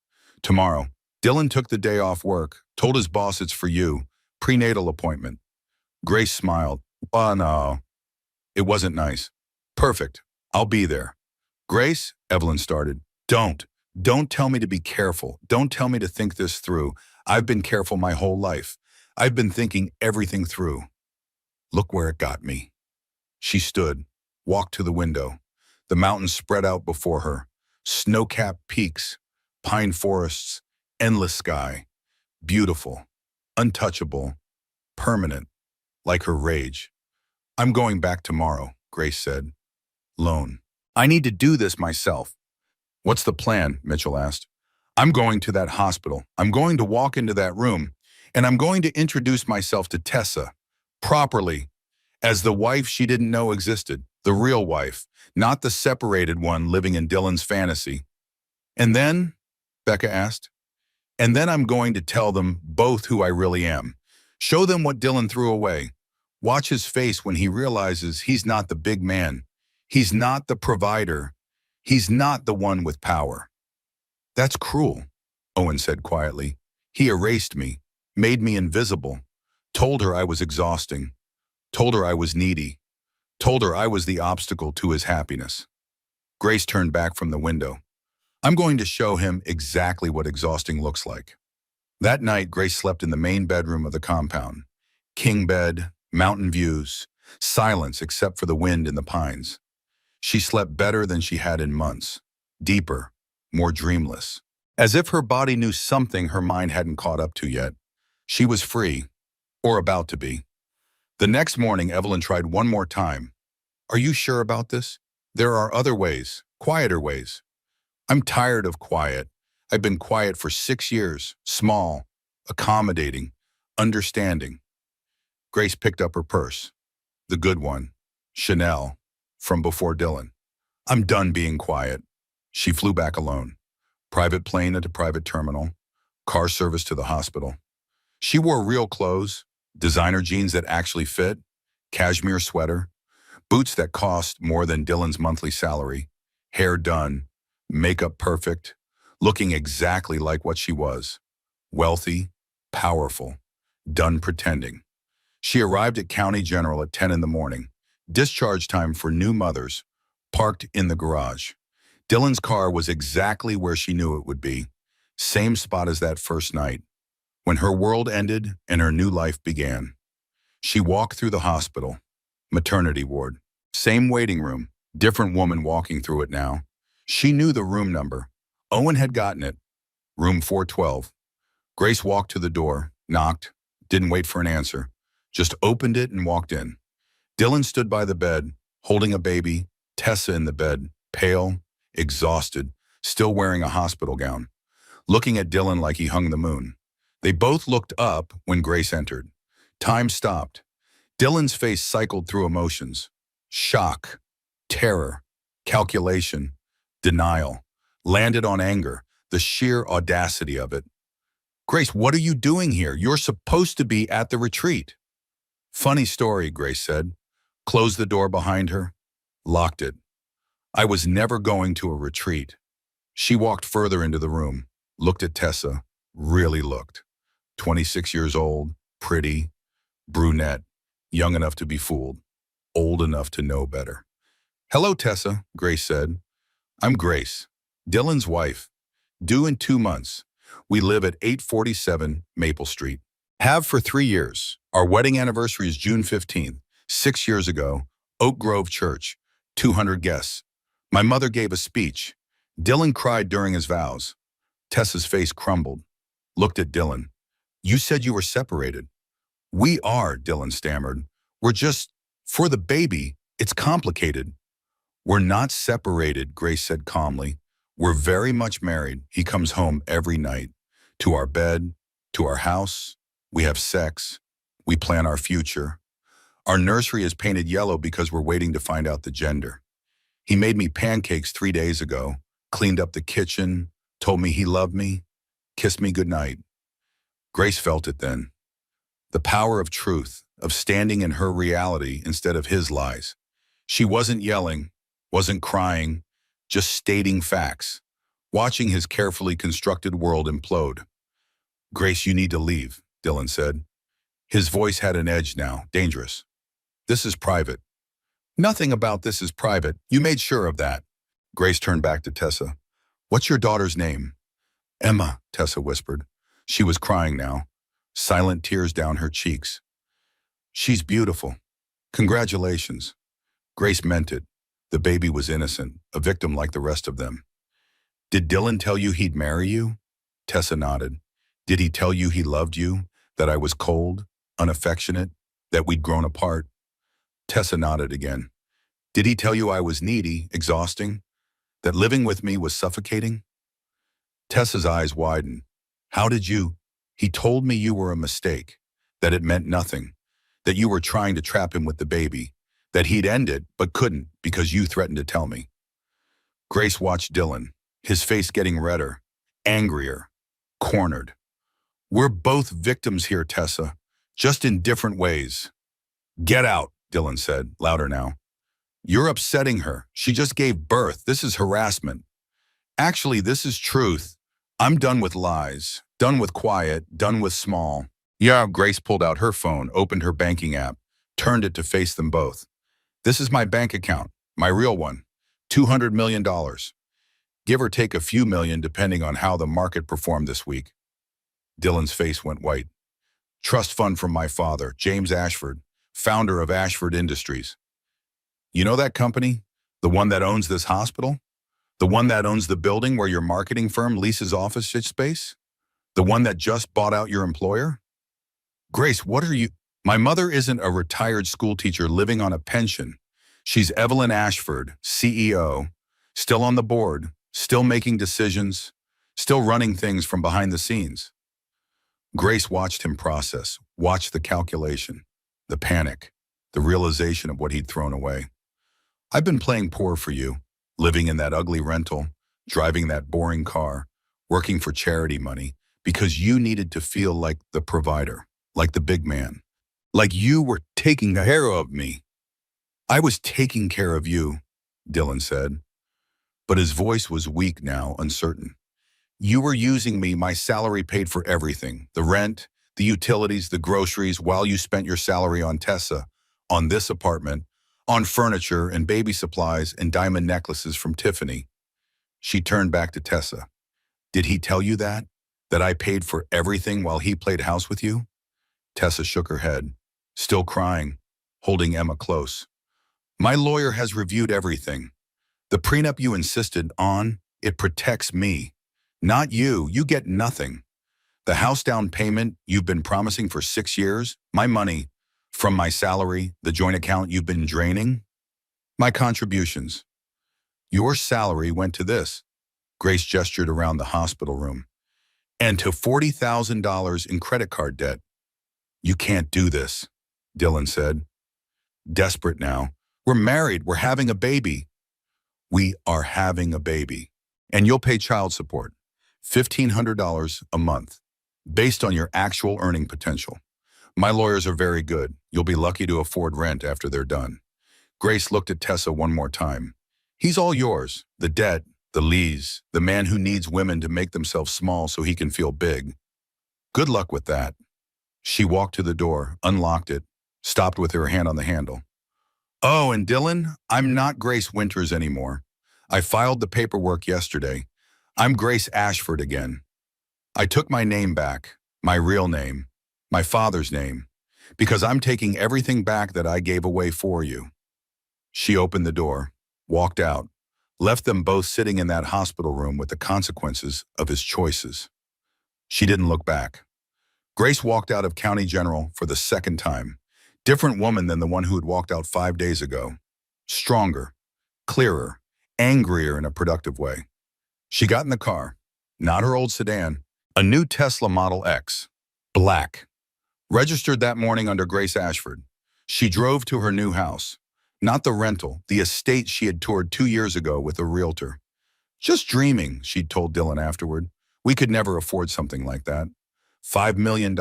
"Tomorrow." Dylan took the day off work, told his boss it's for you, prenatal appointment. Grace smiled. "Oh, no." It wasn't nice. "Perfect. I'll be there." "Grace," Evelyn started. Don't tell me to be careful. Don't tell me to think this through. I've been careful my whole life. I've been thinking everything through." "Look where it got me." She stood, walked to the window. The mountains spread out before her. Snow-capped peaks, pine forests, endless sky. Beautiful, untouchable, permanent, like her rage. "I'm going back tomorrow," Grace said. Lone. "I need to do this myself." "What's the plan?" Mitchell asked. I'm going to that hospital. I'm going to walk into that room, and I'm going to introduce myself to Tessa properly as the wife she didn't know existed, the real wife, not the separated one living in Dylan's fantasy. And then, Becca asked, and then I'm going to tell them both who I really am. Show them what Dylan threw away. Watch his face when he realizes he's not the big man. He's not the provider. He's not the one with power. That's cruel, Owen said quietly. He erased me, made me invisible, told her I was exhausting, told her I was needy, told her I was the obstacle to his happiness. Grace turned back from the window. I'm going to show him exactly what exhausting looks like. That night, Grace slept in the main bedroom of the compound. King bed, mountain views, silence except for the wind in the pines. She slept better than she had in months, deeper, more dreamless. As if her body knew something her mind hadn't caught up to yet. She was free, or about to be. The next morning, Evelyn tried one more time. Are you sure about this? There are other ways, quieter ways. I'm tired of quiet. I've been quiet for 6 years, small, accommodating, understanding. Grace picked up her purse, the good one, Chanel, from before Dylan. I'm done being quiet. She flew back alone. Private plane at a private terminal, car service to the hospital. She wore real clothes, designer jeans that actually fit, cashmere sweater, boots that cost more than Dylan's monthly salary, hair done, makeup perfect, looking exactly like what she was. Wealthy, powerful, done pretending. She arrived at County General at 10 in the morning. Discharge time for new mothers, parked in the garage. Dylan's car was exactly where she knew it would be. Same spot as that first night, when her world ended and her new life began. She walked through the hospital, maternity ward. Same waiting room, different woman walking through it now. She knew the room number. Owen had gotten it. Room 412. Grace walked to the door, knocked, didn't wait for an answer, just opened it and walked in. Dylan stood by the bed, holding a baby, Tessa in the bed, pale, exhausted, still wearing a hospital gown, looking at Dylan like he hung the moon. They both looked up when Grace entered. Time stopped. Dylan's face cycled through emotions. Shock, terror, calculation, denial. Landed on anger, the sheer audacity of it. Grace, what are you doing here? You're supposed to be at the retreat. Funny story, Grace said. Closed the door behind her, locked it. I was never going to a retreat. She walked further into the room, looked at Tessa, really looked. 26 years old, pretty, brunette, young enough to be fooled, old enough to know better. Hello, Tessa, Grace said. I'm Grace, Dylan's wife. Due in 2 months. We live at 847 Maple Street. Have for 3 years. Our wedding anniversary is June 15th. 6 years ago, Oak Grove Church, 200 guests. My mother gave a speech. Dylan cried during his vows. Tessa's face crumbled. Looked at Dylan. You said you were separated. We are, Dylan stammered. We're just, for the baby, it's complicated. We're not separated, Grace said calmly. We're very much married. He comes home every night. To our bed, to our house. We have sex. We plan our future. Our nursery is painted yellow because we're waiting to find out the gender. He made me pancakes 3 days ago, cleaned up the kitchen, told me he loved me, kissed me goodnight. Grace felt it then. The power of truth, of standing in her reality instead of his lies. She wasn't yelling, wasn't crying, just stating facts, watching his carefully constructed world implode. Grace, you need to leave, Dylan said. His voice had an edge now, dangerous. This is private. Nothing about this is private. You made sure of that. Grace turned back to Tessa. What's your daughter's name? Emma, Tessa whispered. She was crying now, silent tears down her cheeks. She's beautiful. Congratulations. Grace meant it. The baby was innocent, a victim like the rest of them. Did Dylan tell you he'd marry you? Tessa nodded. Did he tell you he loved you, that I was cold, unaffectionate, that we'd grown apart? Tessa nodded again. Did he tell you I was needy, exhausting, that living with me was suffocating? Tessa's eyes widened. How did you? He told me you were a mistake, that it meant nothing, that you were trying to trap him with the baby, that he'd end it but couldn't because you threatened to tell me. Grace watched Dylan, his face getting redder, angrier, cornered. We're both victims here, Tessa, just in different ways. Get out, Dylan said, louder now. You're upsetting her. She just gave birth. This is harassment. Actually, this is truth. I'm done with lies, done with quiet, done with small. Yeah, Grace pulled out her phone, opened her banking app, turned it to face them both. This is my bank account, my real one, $200 million. Give or take a few million depending on how the market performed this week. Dylan's face went white. Trust fund from my father, James Ashford, founder of Ashford Industries. You know that company? The one that owns this hospital? The one that owns the building where your marketing firm leases office space? The one that just bought out your employer? Grace, what are you? My mother isn't a retired school teacher living on a pension. She's Evelyn Ashford, CEO, still on the board, still making decisions, still running things from behind the scenes. Grace watched him process, watched the calculation, the panic, the realization of what he'd thrown away. I've been playing poor for you, living in that ugly rental, driving that boring car, working for charity money, because you needed to feel like the provider, like the big man, like you were taking care of me. I was taking care of you, Dylan said, but his voice was weak now, uncertain. You were using me, my salary paid for everything, the rent, the utilities, the groceries, while you spent your salary on Tessa, on this apartment, on furniture and baby supplies and diamond necklaces from Tiffany. She turned back to Tessa. Did he tell you that? That I paid for everything while he played house with you? Tessa shook her head, still crying, holding Emma close. My lawyer has reviewed everything. The prenup you insisted on, it protects me. Not you. You get nothing. The house down payment you've been promising for 6 years, my money, from my salary, the joint account you've been draining, my contributions. Your salary went to this. Grace gestured around the hospital room. And to $40,000 in credit card debt. You can't do this, Dylan said. Desperate now. We're married. We're having a baby. We are having a baby. And you'll pay child support. $1,500 a month, based on your actual earning potential. My lawyers are very good. You'll be lucky to afford rent after they're done. Grace looked at Tessa one more time. He's all yours. The debt, the lees, the man who needs women to make themselves small so he can feel big. Good luck with that. She walked to the door, unlocked it, stopped with her hand on the handle. Oh, and Dylan, I'm not Grace Winters anymore. I filed the paperwork yesterday. I'm Grace Ashford again. I took my name back, my real name, my father's name, because I'm taking everything back that I gave away for you. She opened the door, walked out, left them both sitting in that hospital room with the consequences of his choices. She didn't look back. Grace walked out of County General for the second time. Different woman than the one who had walked out 5 days ago. Stronger, clearer, angrier in a productive way. She got in the car, not her old sedan, a new Tesla Model X, black. Registered that morning under Grace Ashford. She drove to her new house, not the rental, the estate she had toured 2 years ago with a realtor. Just dreaming, she'd told Dylan afterward. We could never afford something like that. $5 million,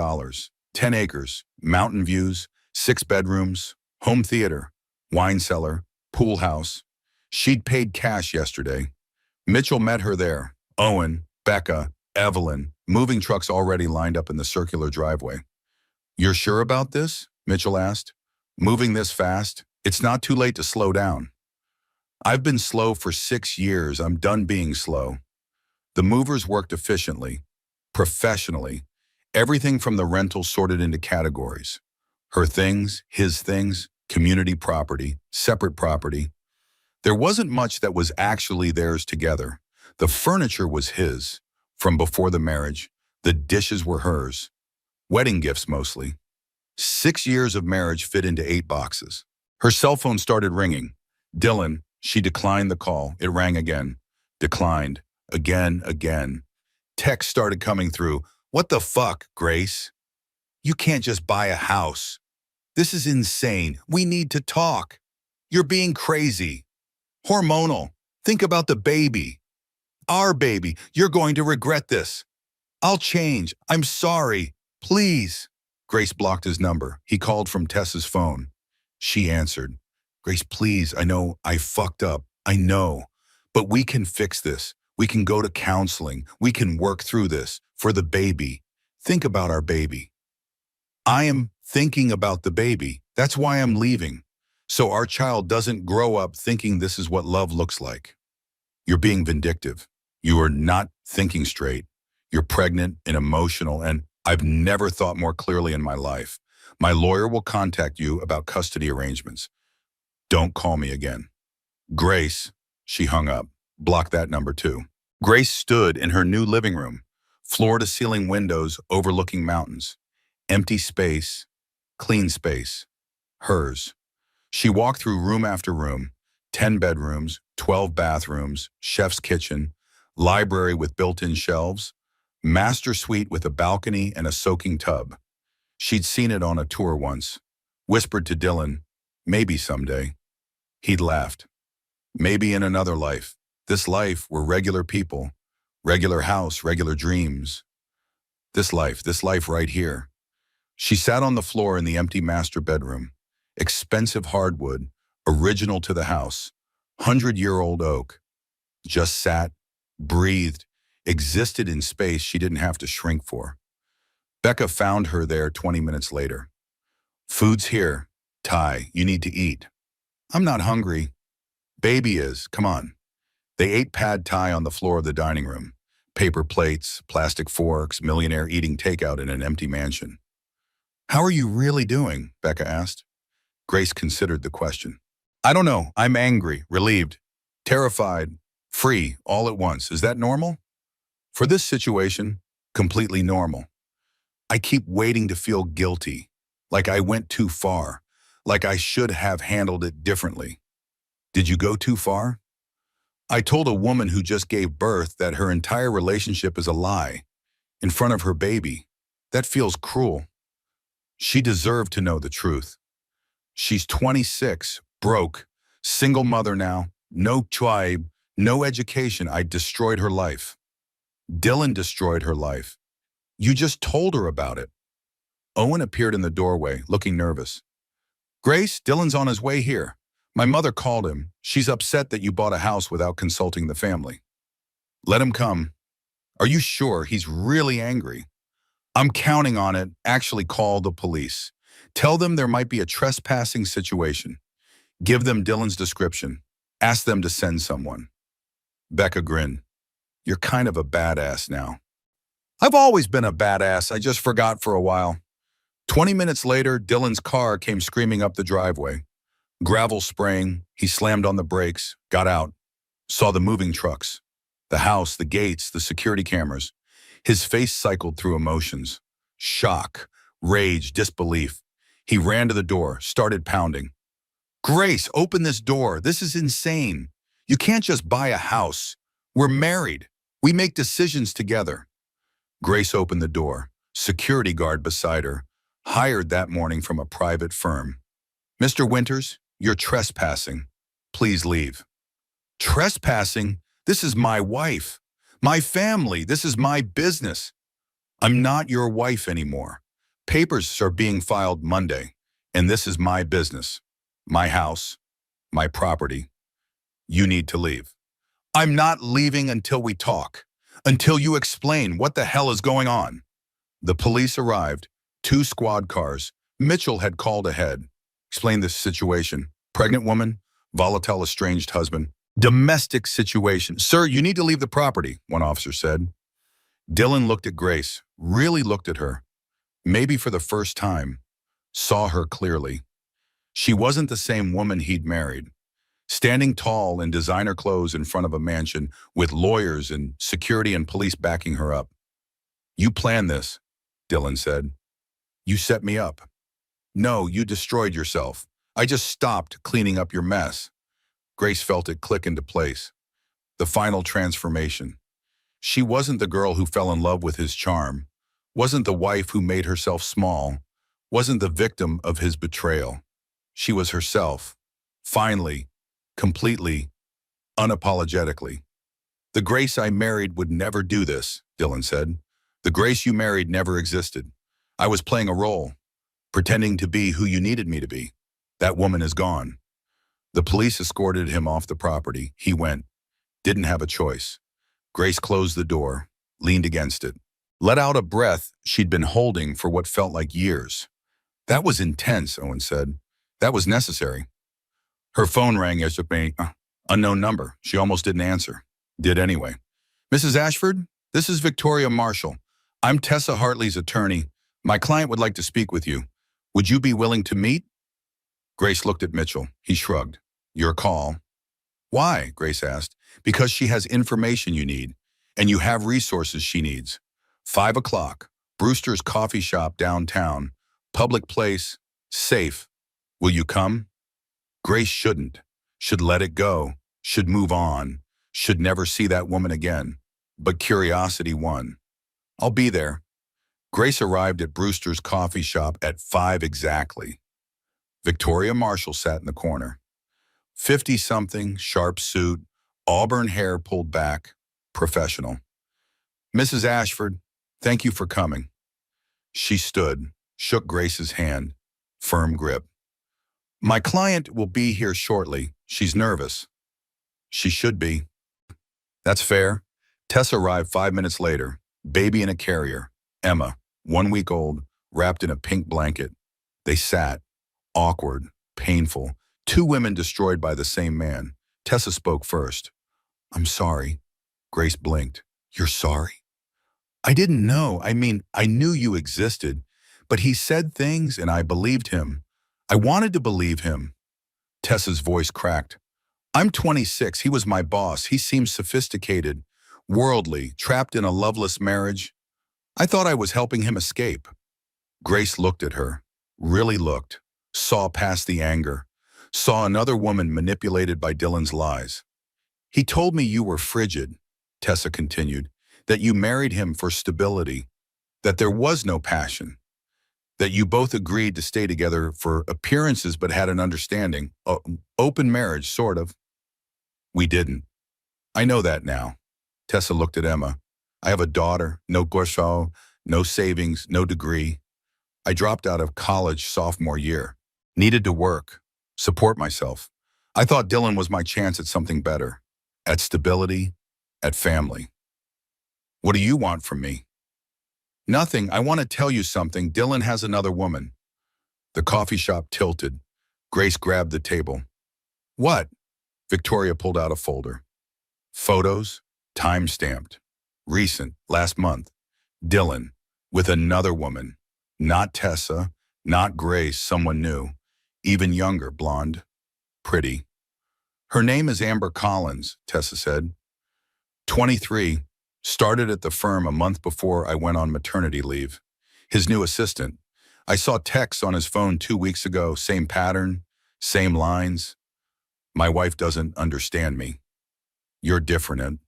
10 acres, mountain views, 6 bedrooms, home theater, wine cellar, pool house. She'd paid cash yesterday. Mitchell met her there. Owen, Becca, Evelyn, moving trucks already lined up in the circular driveway. You're sure about this? Mitchell asked. Moving this fast? It's not too late to slow down. I've been slow for 6 years. I'm done being slow. The movers worked efficiently, professionally. Everything from the rental sorted into categories. Her things, his things, community property, separate property. There wasn't much that was actually theirs together. The furniture was his, from before the marriage. The dishes were hers. Wedding gifts mostly. 6 years of marriage fit into 8 boxes. Her cell phone started ringing. Dylan, she declined the call. It rang again. Declined. Again. Texts started coming through. What the fuck, Grace? You can't just buy a house. This is insane. We need to talk. You're being crazy. Hormonal. Think about the baby. Our baby. You're going to regret this. I'll change. I'm sorry. Please. Grace blocked his number. He called from Tessa's phone. She answered. Grace, please, I know I fucked up. I know. But we can fix this. We can go to counseling. We can work through this. For the baby. Think about our baby. I am thinking about the baby. That's why I'm leaving. So our child doesn't grow up thinking this is what love looks like. You're being vindictive. You are not thinking straight. You're pregnant and emotional, and I've never thought more clearly in my life. My lawyer will contact you about custody arrangements. Don't call me again. Grace, she hung up. Block that number too. Grace stood in her new living room, floor-to-ceiling windows overlooking mountains. Empty space, clean space, hers. She walked through room after room, 10 bedrooms, 12 bathrooms, chef's kitchen, library with built-in shelves, master suite with a balcony and a soaking tub. She'd seen it on a tour once, whispered to Dylan, maybe someday. He'd laughed. Maybe in another life. This life, we're regular people, regular house, regular dreams. This life right here. She sat on the floor in the empty master bedroom. Expensive hardwood, original to the house, 100-year-old oak. Just sat, breathed, existed in space she didn't have to shrink for. Becca found her there 20 minutes later. Food's here. Ty, you need to eat. I'm not hungry. Baby is, come on. They ate pad thai on the floor of the dining room. Paper plates, plastic forks, millionaire eating takeout in an empty mansion. How are you really doing? Becca asked. Grace considered the question. I don't know. I'm angry, relieved, terrified, free, all at once. Is that normal? For this situation, completely normal. I keep waiting to feel guilty, like I went too far, like I should have handled it differently. Did you go too far? I told a woman who just gave birth that her entire relationship is a lie, in front of her baby. That feels cruel. She deserved to know the truth. She's 26, broke, single mother now, no tribe, no education. I destroyed her life. Dylan destroyed her life. You just told her about it. Owen appeared in the doorway, looking nervous. Grace, Dylan's on his way here. My mother called him. She's upset that you bought a house without consulting the family. Let him come. Are you sure? He's really angry. I'm counting on it. Actually, call the police. Tell them there might be a trespassing situation. Give them Dylan's description. Ask them to send someone. Becca grinned. You're kind of a badass now. I've always been a badass. I just forgot for a while. 20 minutes later, Dylan's car came screaming up the driveway. Gravel spraying, he slammed on the brakes, got out, saw the moving trucks, the house, the gates, the security cameras. His face cycled through emotions. Shock, rage, disbelief. He ran to the door, started pounding. Grace, open this door. This is insane. You can't just buy a house. We're married. We make decisions together. Grace opened the door. Security guard beside her, hired that morning from a private firm. Mr. Winters, you're trespassing. Please leave. Trespassing? This is my wife. My family. This is my business. I'm not your wife anymore. Papers are being filed Monday, and this is my business. My house. My property. You need to leave. I'm not leaving until we talk. Until you explain what the hell is going on. The police arrived. 2 squad cars. Mitchell had called ahead. Explained the situation. Pregnant woman, volatile estranged husband. Domestic situation. Sir, you need to leave the property, one officer said. Dylan looked at Grace, really looked at her. Maybe for the first time. Saw her clearly. She wasn't the same woman he'd married. Standing tall in designer clothes in front of a mansion with lawyers and security and police backing her up. You planned this, Dylan said. You set me up. No, you destroyed yourself. I just stopped cleaning up your mess. Grace felt it click into place. The final transformation. She wasn't the girl who fell in love with his charm, wasn't the wife who made herself small, wasn't the victim of his betrayal. She was herself, finally, completely, unapologetically. The Grace I married would never do this, Dylan said. The Grace you married never existed. I was playing a role, pretending to be who you needed me to be. That woman is gone. The police escorted him off the property. He went, didn't have a choice. Grace closed the door, leaned against it, let out a breath she'd been holding for what felt like years. That was intense, Owen said. That was necessary. Her phone rang as a unknown number. She almost didn't answer. Did anyway. Mrs. Ashford, this is Victoria Marshall. I'm Tessa Hartley's attorney. My client would like to speak with you. Would you be willing to meet? Grace looked at Mitchell. He shrugged. Your call. Why? Grace asked. Because she has information you need, and you have resources she needs. 5 o'clock, Brewster's coffee shop downtown, public place, safe. Will you come? Grace shouldn't, should let it go, should move on, should never see that woman again. But curiosity won. I'll be there. Grace arrived at Brewster's coffee shop at 5 exactly. Victoria Marshall sat in the corner. 50-something, sharp suit, auburn hair pulled back, professional. Mrs. Ashford, thank you for coming. She stood, shook Grace's hand, firm grip. My client will be here shortly. She's nervous. She should be. That's fair. Tessa arrived 5 minutes later, baby in a carrier. Emma, 1 week old, wrapped in a pink blanket. They sat, awkward, painful, 2 women destroyed by the same man. Tessa spoke first. I'm sorry. Grace blinked. You're sorry? I didn't know. I knew you existed, but he said things and I believed him. I wanted to believe him. Tessa's voice cracked. I'm 26. He was my boss. He seemed sophisticated, worldly, trapped in a loveless marriage. I thought I was helping him escape. Grace looked at her, really looked, saw past the anger, saw another woman manipulated by Dylan's lies. He told me you were frigid, Tessa continued, that you married him for stability, that there was no passion, that you both agreed to stay together for appearances but had an understanding, open marriage, sort of. We didn't. I know that now. Tessa looked at Emma. I have a daughter, no Gorso, no savings, no degree. I dropped out of college sophomore year. Needed to work, support myself. I thought Dylan was my chance at something better, at stability, at family. What do you want from me? Nothing. I want to tell you something. Dylan has another woman. The coffee shop tilted. Grace grabbed the table. What? Victoria pulled out a folder. Photos, time-stamped. Recent, last month. Dylan, with another woman. Not Tessa, not Grace, someone new. Even younger, blonde, pretty. Her name is Amber Collins, Tessa said. 23, started at the firm a month before I went on maternity leave. His new assistant. I saw texts on his phone 2 weeks ago, same pattern, same lines. My wife doesn't understand me. You're different, and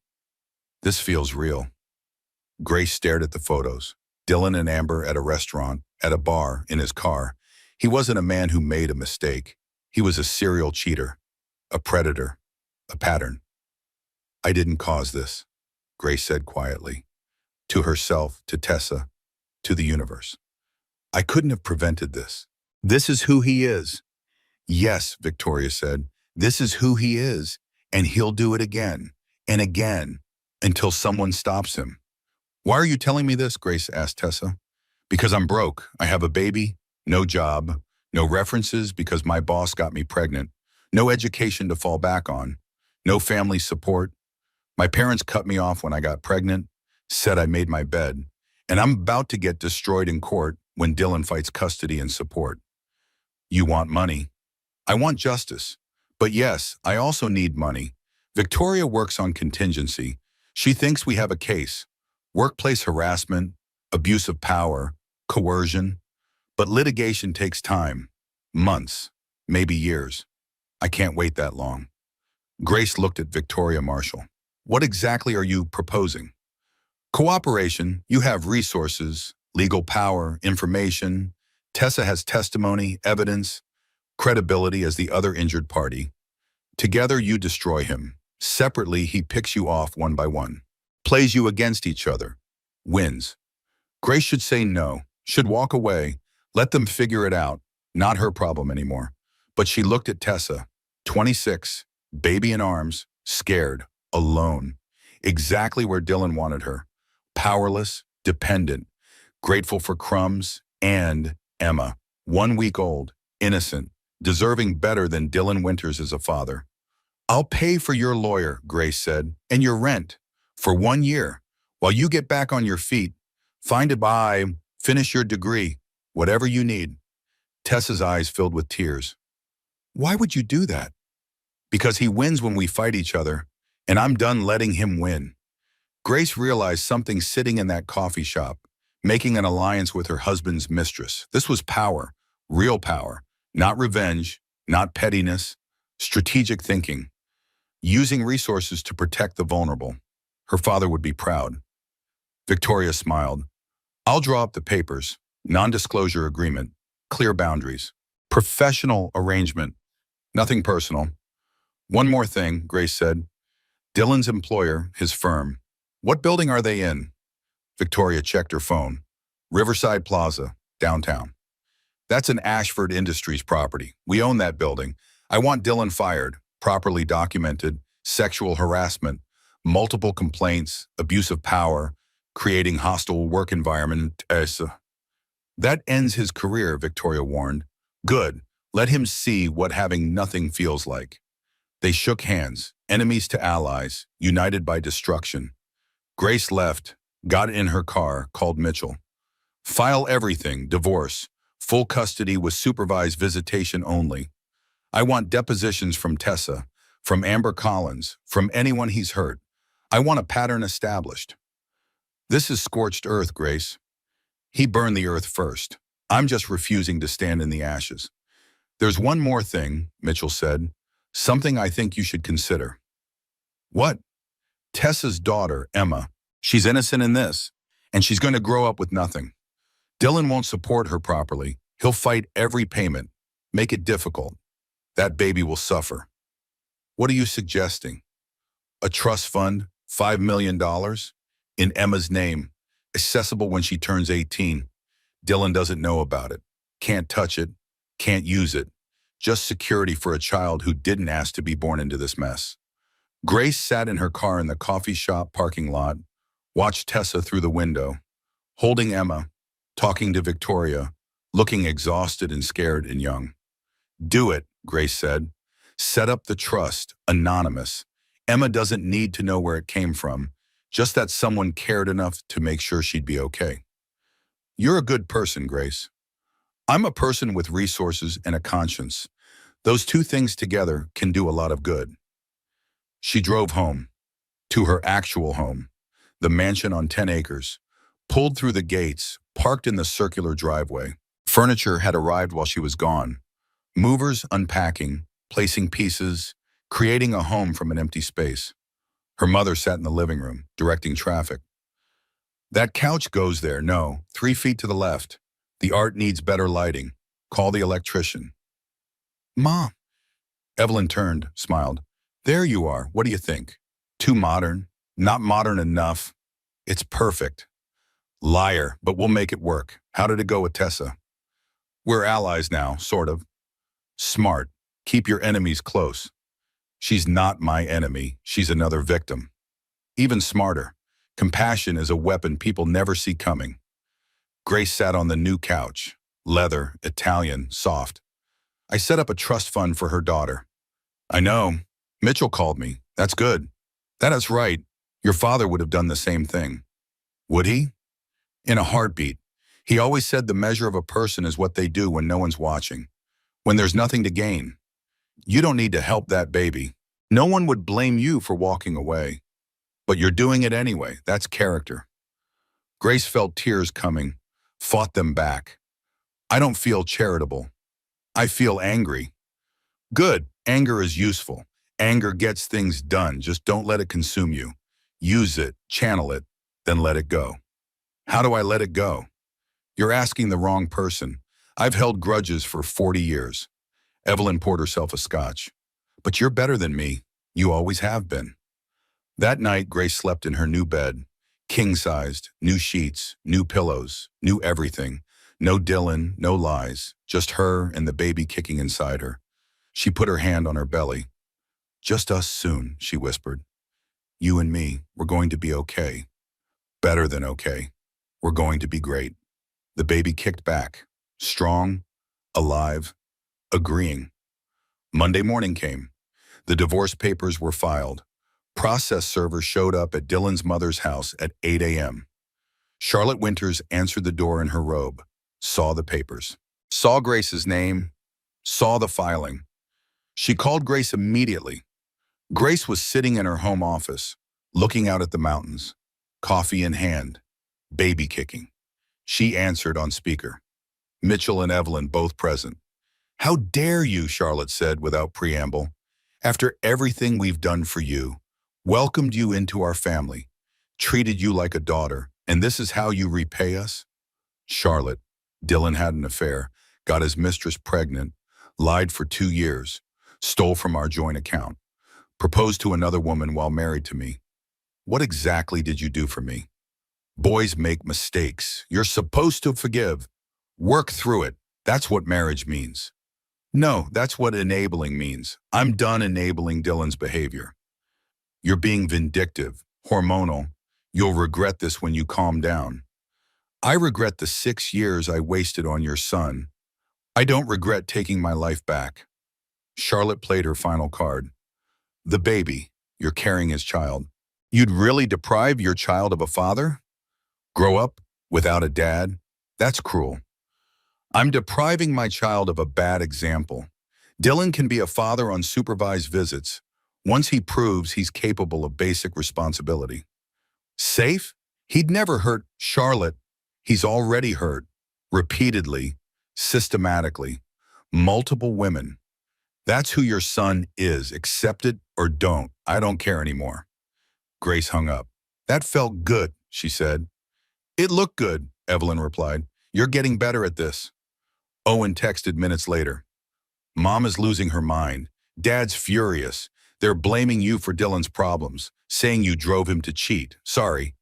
this feels real. Grace stared at the photos. Dylan and Amber at a restaurant, at a bar, in his car. He wasn't a man who made a mistake. He was a serial cheater, a predator, a pattern. I didn't cause this, Grace said quietly. To herself, to Tessa, to the universe. I couldn't have prevented this. This is who he is. Yes, Victoria said. This is who he is, and he'll do it again, and again, until someone stops him. Why are you telling me this? Grace asked Tessa. Because I'm broke. I have a baby, no job, no references because my boss got me pregnant, no education to fall back on, no family support. My parents cut me off when I got pregnant, said I made my bed, and I'm about to get destroyed in court when Dylan fights custody and support. You want money. I want justice. But yes, I also need money. Victoria works on contingency. She thinks we have a case. Workplace harassment, abuse of power, coercion. But litigation takes time. Months, maybe years. I can't wait that long. Grace looked at Victoria Marshall. What exactly are you proposing? Cooperation, you have resources, legal power, information. Tessa has testimony, evidence, credibility as the other injured party. Together, you destroy him. Separately, he picks you off one by one. Plays you against each other. Wins. Grace should say no, should walk away, let them figure it out. Not her problem anymore. But she looked at Tessa, 26, baby in arms, scared, alone. Exactly where Dylan wanted her. Powerless, dependent, grateful for crumbs, and Emma, 1 week old, innocent, deserving better than Dylan Winters as a father. I'll pay for your lawyer, Grace said, and your rent, for 1 year, while you get back on your feet. Find a buy, finish your degree, whatever you need. Tessa's eyes filled with tears. Why would you do that? Because he wins when we fight each other, and I'm done letting him win. Grace realized something sitting in that coffee shop, making an alliance with her husband's mistress. This was power, real power, not revenge, not pettiness, strategic thinking, using resources to protect the vulnerable. Her father would be proud. Victoria smiled. I'll draw up the papers, non-disclosure agreement, clear boundaries, professional arrangement, nothing personal. One more thing, Grace said. Dylan's employer, his firm. What building are they in? Victoria checked her phone. Riverside Plaza, downtown. That's an Ashford Industries property. We own that building. I want Dylan fired, properly documented, sexual harassment, multiple complaints, abuse of power, creating hostile work environment. That ends his career, Victoria warned. Good. Let him see what having nothing feels like. They shook hands, enemies to allies, united by destruction. Grace left, got in her car, called Mitchell. File everything, divorce, full custody with supervised visitation only. I want depositions from Tessa, from Amber Collins, from anyone he's hurt. I want a pattern established. This is scorched earth, Grace. He burned the earth first. I'm just refusing to stand in the ashes. There's one more thing, Mitchell said. Something I think you should consider. What? Tessa's daughter, Emma. She's innocent in this, and she's going to grow up with nothing. Dylan won't support her properly. He'll fight every payment, make it difficult. That baby will suffer. What are you suggesting? A trust fund, $5 million, in Emma's name, accessible when she turns 18. Dylan doesn't know about it, can't touch it, can't use it. Just security for a child who didn't ask to be born into this mess. Grace sat in her car in the coffee shop parking lot, watched Tessa through the window, holding Emma, talking to Victoria, looking exhausted and scared and young. Do it, Grace said. Set up the trust, anonymous. Emma doesn't need to know where it came from, just that someone cared enough to make sure she'd be okay. You're a good person, Grace. I'm a person with resources and a conscience. Those two things together can do a lot of good. She drove home, to her actual home, the mansion on 10 acres, pulled through the gates, parked in the circular driveway. Furniture had arrived while she was gone. Movers unpacking, placing pieces, creating a home from an empty space. Her mother sat in the living room, directing traffic. That couch goes there, no, 3 feet to the left. The art needs better lighting. Call the electrician. Mom. Evelyn turned, smiled. There you are. What do you think? Too modern? Not modern enough. It's perfect. Liar, but we'll make it work. How did it go with Tessa? We're allies now, sort of. Smart. Keep your enemies close. She's not my enemy. She's another victim. Even smarter. Compassion is a weapon people never see coming. Grace sat on the new couch. Leather, Italian, soft. I set up a trust fund for her daughter. I know. Mitchell called me. That's good. That is right. Your father would have done the same thing. Would he? In a heartbeat. He always said the measure of a person is what they do when no one's watching. When there's nothing to gain. You don't need to help that baby. No one would blame you for walking away. But you're doing it anyway. That's character. Grace felt tears coming, fought them back. I don't feel charitable. I feel angry. Good. Anger is useful. Anger gets things done. Just don't let it consume you. Use it. Channel it. Then let it go. How do I let it go? You're asking the wrong person. I've held grudges for 40 years. Evelyn poured herself a scotch. But you're better than me. You always have been. That night, Grace slept in her new bed. King-sized, new sheets, new pillows, new everything. No Dylan, no lies, just her and the baby kicking inside her. She put her hand on her belly. Just us soon, she whispered. You and me, we're going to be okay. Better than okay. We're going to be great. The baby kicked back, strong, alive, agreeing. Monday morning came. The divorce papers were filed. Process server showed up at Dylan's mother's house at 8 a.m. Charlotte Winters answered the door in her robe, saw the papers, saw Grace's name, saw the filing. She called Grace immediately. Grace was sitting in her home office, looking out at the mountains, coffee in hand, baby kicking. She answered on speaker. Mitchell and Evelyn both present. How dare you, Charlotte said without preamble. After everything we've done for you, welcomed you into our family, treated you like a daughter, and this is how you repay us? Charlotte, Dylan had an affair, got his mistress pregnant, lied for 2 years, stole from our joint account, proposed to another woman while married to me. What exactly did you do for me? Boys make mistakes. You're supposed to forgive. Work through it. That's what marriage means. No, that's what enabling means. I'm done enabling Dylan's behavior. You're being vindictive, hormonal. You'll regret this when you calm down. I regret the 6 years I wasted on your son. I don't regret taking my life back. Charlotte played her final card. The baby. You're carrying his child. You'd really deprive your child of a father? Grow up without a dad? That's cruel. I'm depriving my child of a bad example. Dylan can be a father on supervised visits once he proves he's capable of basic responsibility. Safe? He'd never hurt Charlotte. He's already hurt. Repeatedly, systematically. Multiple women. That's who your son is. Accept it or don't. I don't care anymore. Grace hung up. That felt good, she said. It looked good, Evelyn replied. You're getting better at this. Owen texted minutes later. Mom is losing her mind. Dad's furious. They're blaming you for Dylan's problems, saying you drove him to cheat. Sorry.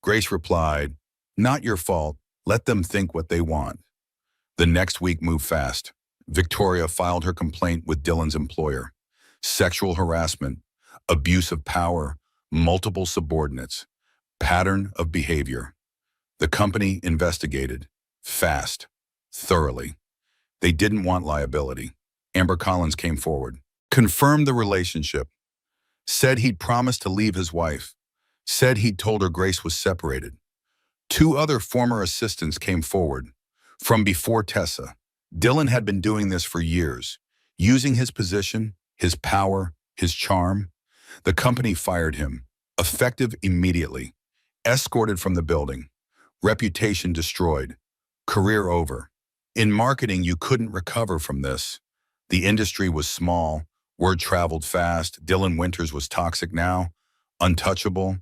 Grace replied, not your fault. Let them think what they want. The next week moved fast. Victoria filed her complaint with Dylan's employer. Sexual harassment, abuse of power, multiple subordinates, pattern of behavior. The company investigated. Fast. Thoroughly. They didn't want liability. Amber Collins came forward. Confirmed the relationship. Said he'd promised to leave his wife. Said he'd told her Grace was separated. 2 other former assistants came forward. From before Tessa. Dylan had been doing this for years, using his position, his power, his charm. The company fired him, effective immediately, escorted from the building, reputation destroyed, career over. In marketing, you couldn't recover from this. The industry was small, word traveled fast. Dylan Winters was toxic now, untouchable.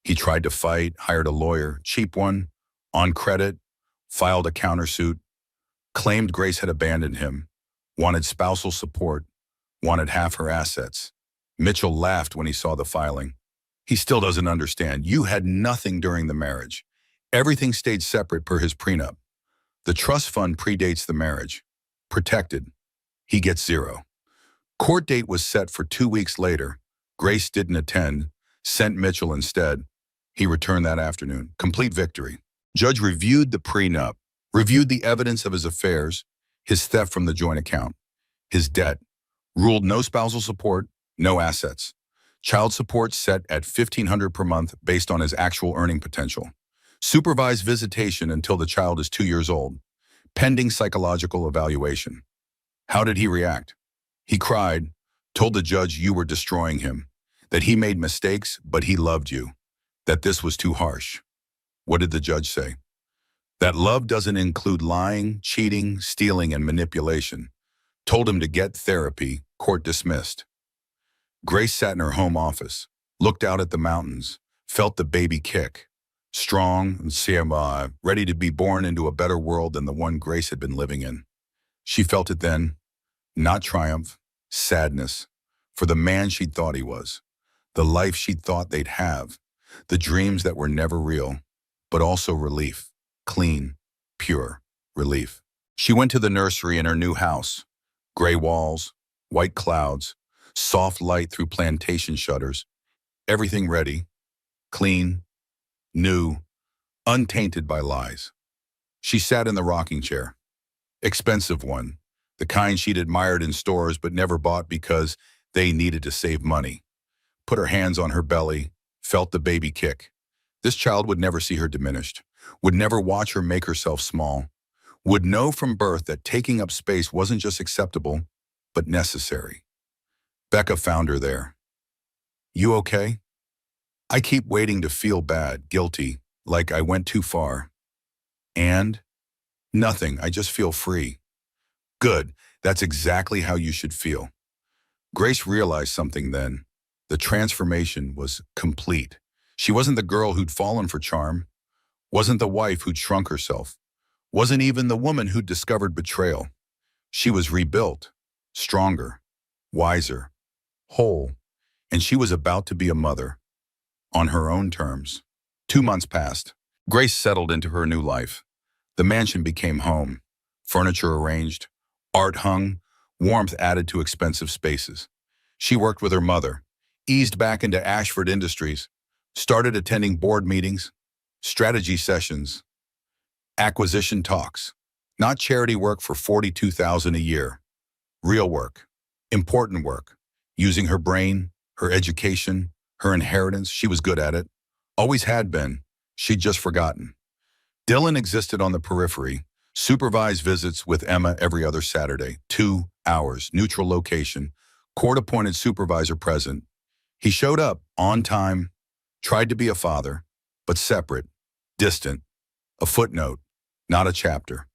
He tried to fight, hired a lawyer, cheap one, on credit, filed a countersuit, claimed Grace had abandoned him, wanted spousal support, wanted half her assets. Mitchell laughed when he saw the filing. He still doesn't understand. You had nothing during the marriage. Everything stayed separate per his prenup. The trust fund predates the marriage. Protected. He gets 0. Court date was set for 2 weeks later. Grace didn't attend, sent Mitchell instead. He returned that afternoon. Complete victory. Judge reviewed the prenup, reviewed the evidence of his affairs, his theft from the joint account, his debt, ruled no spousal support, no assets. Child support set at $1,500 per month based on his actual earning potential. Supervised visitation until the child is 2 years old, pending psychological evaluation. How did he react? He cried, told the judge you were destroying him, that he made mistakes, but he loved you, that this was too harsh. What did the judge say? That love doesn't include lying, cheating, stealing, and manipulation. Told him to get therapy, court dismissed. Grace sat in her home office, looked out at the mountains, felt the baby kick. strong and ready to be born into a better world than the one Grace had been living in. She felt it then, not triumph, sadness, for the man she'd thought he was, the life she'd thought they'd have, the dreams that were never real, but also relief, clean, pure relief. She went to the nursery in her new house, gray walls, white clouds, soft light through plantation shutters, everything ready, clean, new, untainted by lies. She sat in the rocking chair, expensive one, the kind she'd admired in stores but never bought because they needed to save money. Put her hands on her belly, felt the baby kick. This child would never see her diminished, would never watch her make herself small, would know from birth that taking up space wasn't just acceptable, but necessary. Becca found her there. "You okay?" "I keep waiting to feel bad, guilty, like I went too far." "And?" "Nothing, I just feel free." "Good, that's exactly how you should feel." Grace realized something then. The transformation was complete. She wasn't the girl who'd fallen for charm, wasn't the wife who'd shrunk herself, wasn't even the woman who'd discovered betrayal. She was rebuilt, stronger, wiser, whole, and she was about to be a mother, on her own terms. 2 months passed. Grace settled into her new life. The mansion became home, furniture arranged, art hung, warmth added to expensive spaces. She worked with her mother, eased back into Ashford Industries, started attending board meetings, strategy sessions, acquisition talks. Not charity work for $42,000 a year. Real work, important work, using her brain, her education, her inheritance. She was good at it. Always had been. She'd just forgotten. Dylan existed on the periphery, supervised visits with Emma every other Saturday, 2 hours, neutral location, court-appointed supervisor present. He showed up, on time, tried to be a father, but separate, distant, a footnote, not a chapter.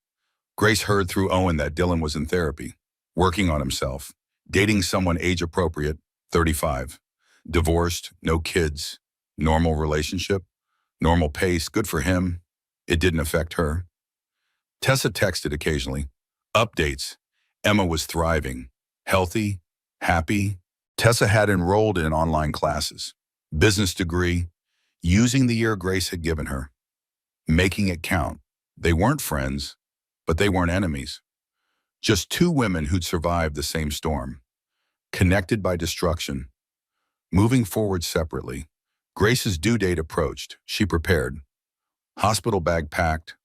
Grace heard through Owen that Dylan was in therapy, working on himself, dating someone age-appropriate, 35, divorced, no kids, normal relationship, normal pace, good for him. It didn't affect her. Tessa texted occasionally. Updates. Emma was thriving, healthy, happy. Tessa had enrolled in online classes, business degree, using the year Grace had given her, making it count. They weren't friends, but they weren't enemies. Just two women who'd survived the same storm, connected by destruction, moving forward separately. Grace's due date approached. She prepared. Hospital bag packed,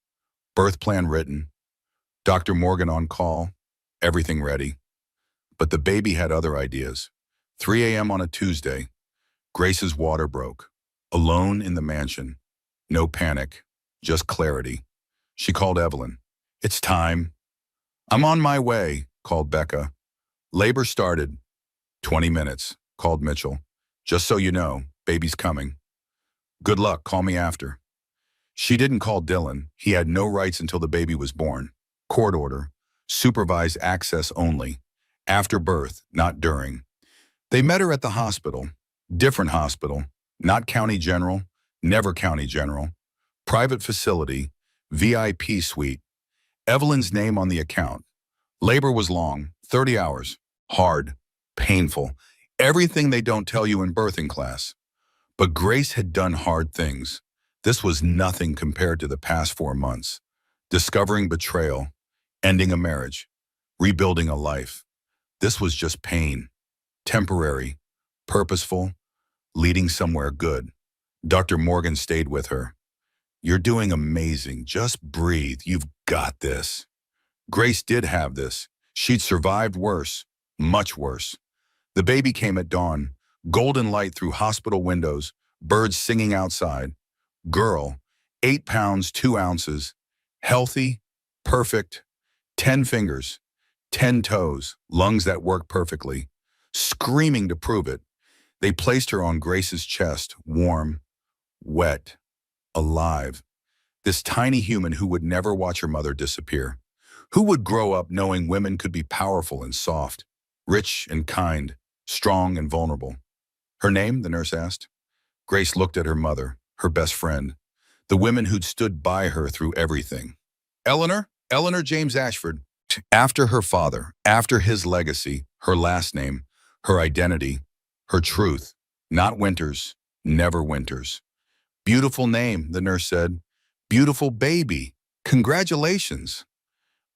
birth plan written, Dr. Morgan on call, everything ready. But the baby had other ideas. 3 a.m. on a Tuesday, Grace's water broke. Alone in the mansion. No panic, just clarity. She called Evelyn. "It's time." "I'm on my way," called Becca. Labor started. 20 minutes, called Mitchell. "Just so you know, baby's coming." "Good luck, call me after." She didn't call Dylan. He had no rights until the baby was born. Court order. Supervised access only. After birth, not during. They met her at the hospital. Different hospital. Not county general. Never county general. Private facility. VIP suite. Evelyn's name on the account. Labor was long. 30 hours. Hard. Painful. Everything they don't tell you in birthing class. But Grace had done hard things. This was nothing compared to the past 4 months. Discovering betrayal, ending a marriage, rebuilding a life. This was just pain. Temporary, purposeful, leading somewhere good. Dr. Morgan stayed with her. "You're doing amazing. Just breathe. You've got this." Grace did have this. She'd survived worse, much worse. The baby came at dawn, golden light through hospital windows, birds singing outside. Girl, 8 pounds, 2 ounces, healthy, perfect, 10 fingers, 10 toes, lungs that work perfectly, screaming to prove it. They placed her on Grace's chest, warm, wet, alive. This tiny human who would never watch her mother disappear. Who would grow up knowing women could be powerful and soft, rich and kind, strong and vulnerable. "Her name?" the nurse asked. Grace looked at her mother, her best friend. the women who'd stood by her through everything. Eleanor James Ashford. After her father, after his legacy, her last name, her identity, her truth. Not Winters, never Winters. Beautiful name, the nurse said. Beautiful baby. Congratulations.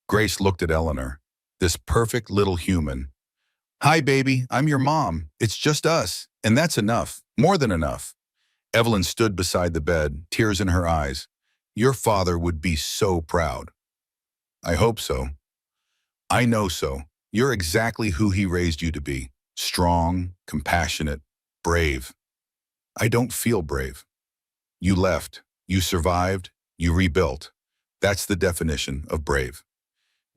Grace looked at Eleanor, this perfect little human. Hi, baby, I'm your mom. It's just us, and that's enough, more than enough. Evelyn stood beside the bed, tears in her eyes. Your father would be so proud. I hope so. I know so. You're exactly who he raised you to be. Strong, compassionate, brave. I don't feel brave. You left. You survived. You rebuilt. That's the definition of brave.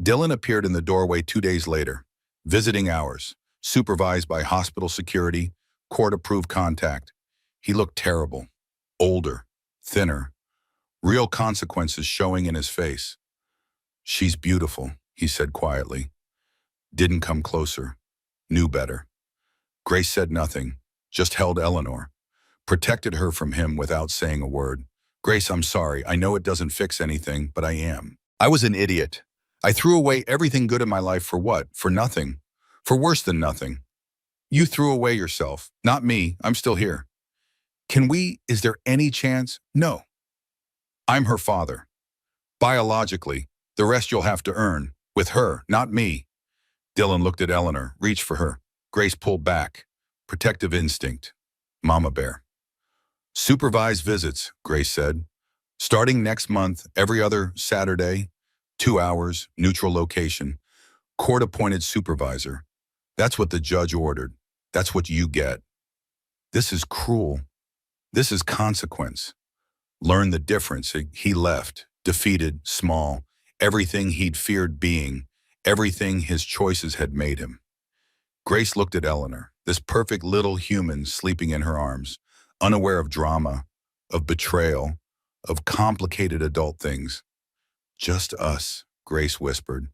Dylan appeared in the doorway 2 days later, visiting hours, supervised by hospital security, court-approved contact. He looked terrible, older, thinner, real consequences showing in his face. She's beautiful, he said quietly. Didn't come closer. Knew better. Grace said nothing, just held Eleanor, protected her from him without saying a word. Grace, I'm sorry. I know it doesn't fix anything, but I am. I was an idiot. I threw away everything good in my life for what? For nothing. For worse than nothing. You threw away yourself, not me. I'm still here. Is there any chance? No. I'm her father. Biologically, the rest you'll have to earn. With her, not me. Dylan looked at Eleanor, reached for her. Grace pulled back. Protective instinct. Mama bear. Supervised visits, Grace said. Starting next month, every other Saturday, 2 hours, neutral location. Court-appointed supervisor. That's what the judge ordered. That's what you get. This is cruel. This is consequence. Learn the difference. He left, defeated, small, everything he'd feared being, everything his choices had made him. Grace looked at Eleanor, this perfect little human sleeping in her arms, unaware of drama, of betrayal, of complicated adult things. Just us, Grace whispered.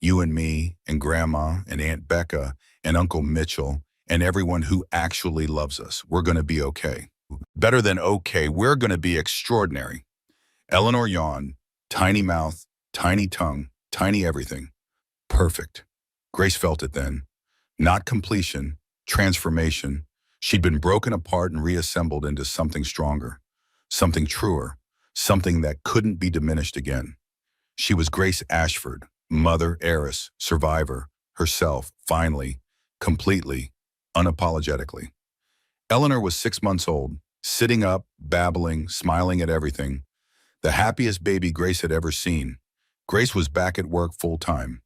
You and me, and Grandma, and Aunt Becca, and Uncle Mitchell, and everyone who actually loves us. We're going to be okay. Better than okay, we're going to be extraordinary. Eleanor yawned, tiny mouth, tiny tongue, tiny everything. Perfect. Grace felt it then. Not completion, transformation. She'd been broken apart and reassembled into something stronger, something truer, something that couldn't be diminished again. She was Grace Ashford, mother, heiress, survivor, herself, finally, completely, unapologetically. Eleanor was 6 months old, sitting up, babbling, smiling at everything. The happiest baby Grace had ever seen. Grace was back at work full-time,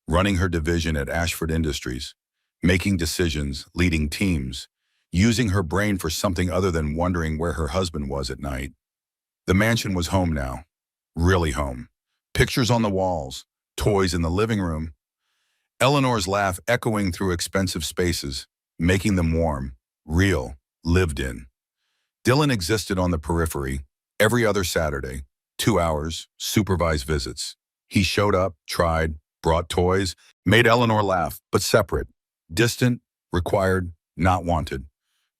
running her division at Ashford Industries, making decisions, leading teams, using her brain for something other than wondering where her husband was at night. The mansion was home now, really home. Pictures on the walls, toys in the living room. Eleanor's laugh echoing through expensive spaces, making them warm, real, lived in. Dylan existed on the periphery, every other Saturday, 2 hours, supervised visits. He showed up, tried, brought toys, made Eleanor laugh, but separate, distant, required, not wanted.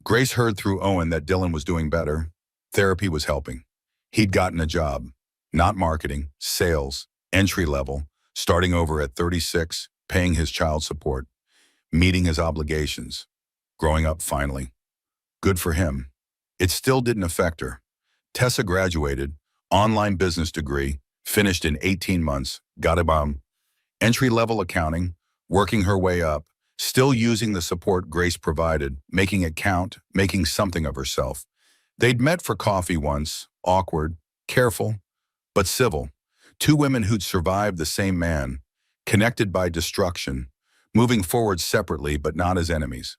Grace heard through Owen that Dylan was doing better. Therapy was helping. He'd gotten a job, not marketing, sales, entry level, starting over at 36, paying his child support, meeting his obligations, growing up finally. Good for him. It still didn't affect her. Tessa graduated, online business degree, finished in 18 months, got a bomb, entry-level accounting, working her way up, still using the support Grace provided, making it count, making something of herself. They'd met for coffee once, awkward, careful, but civil. Two women who'd survived the same man, connected by destruction, moving forward separately but not as enemies.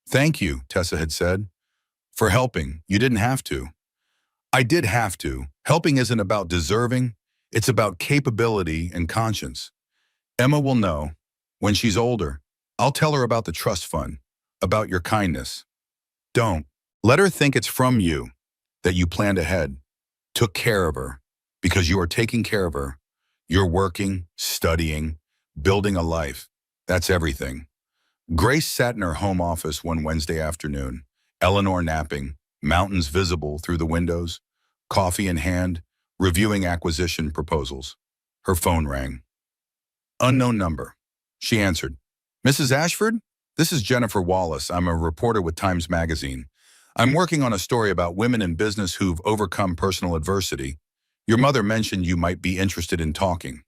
Thank you, Tessa had said, for helping. You didn't have to. I did have to. Helping isn't about deserving, it's about capability and conscience. Emma will know. When she's older, I'll tell her about the trust fund, about your kindness. Don't. Let her think it's from you, that you planned ahead, took care of her. Because you are taking care of her, you're working, studying, building a life. That's everything. Grace sat in her home office one Wednesday afternoon, Eleanor napping, mountains visible through the windows, coffee in hand, reviewing acquisition proposals. Her phone rang. Unknown number. She answered. Mrs. Ashford? This is Jennifer Wallace. I'm a reporter with Times Magazine. I'm working on a story about women in business who've overcome personal adversity. Your mother mentioned you might be interested in talking.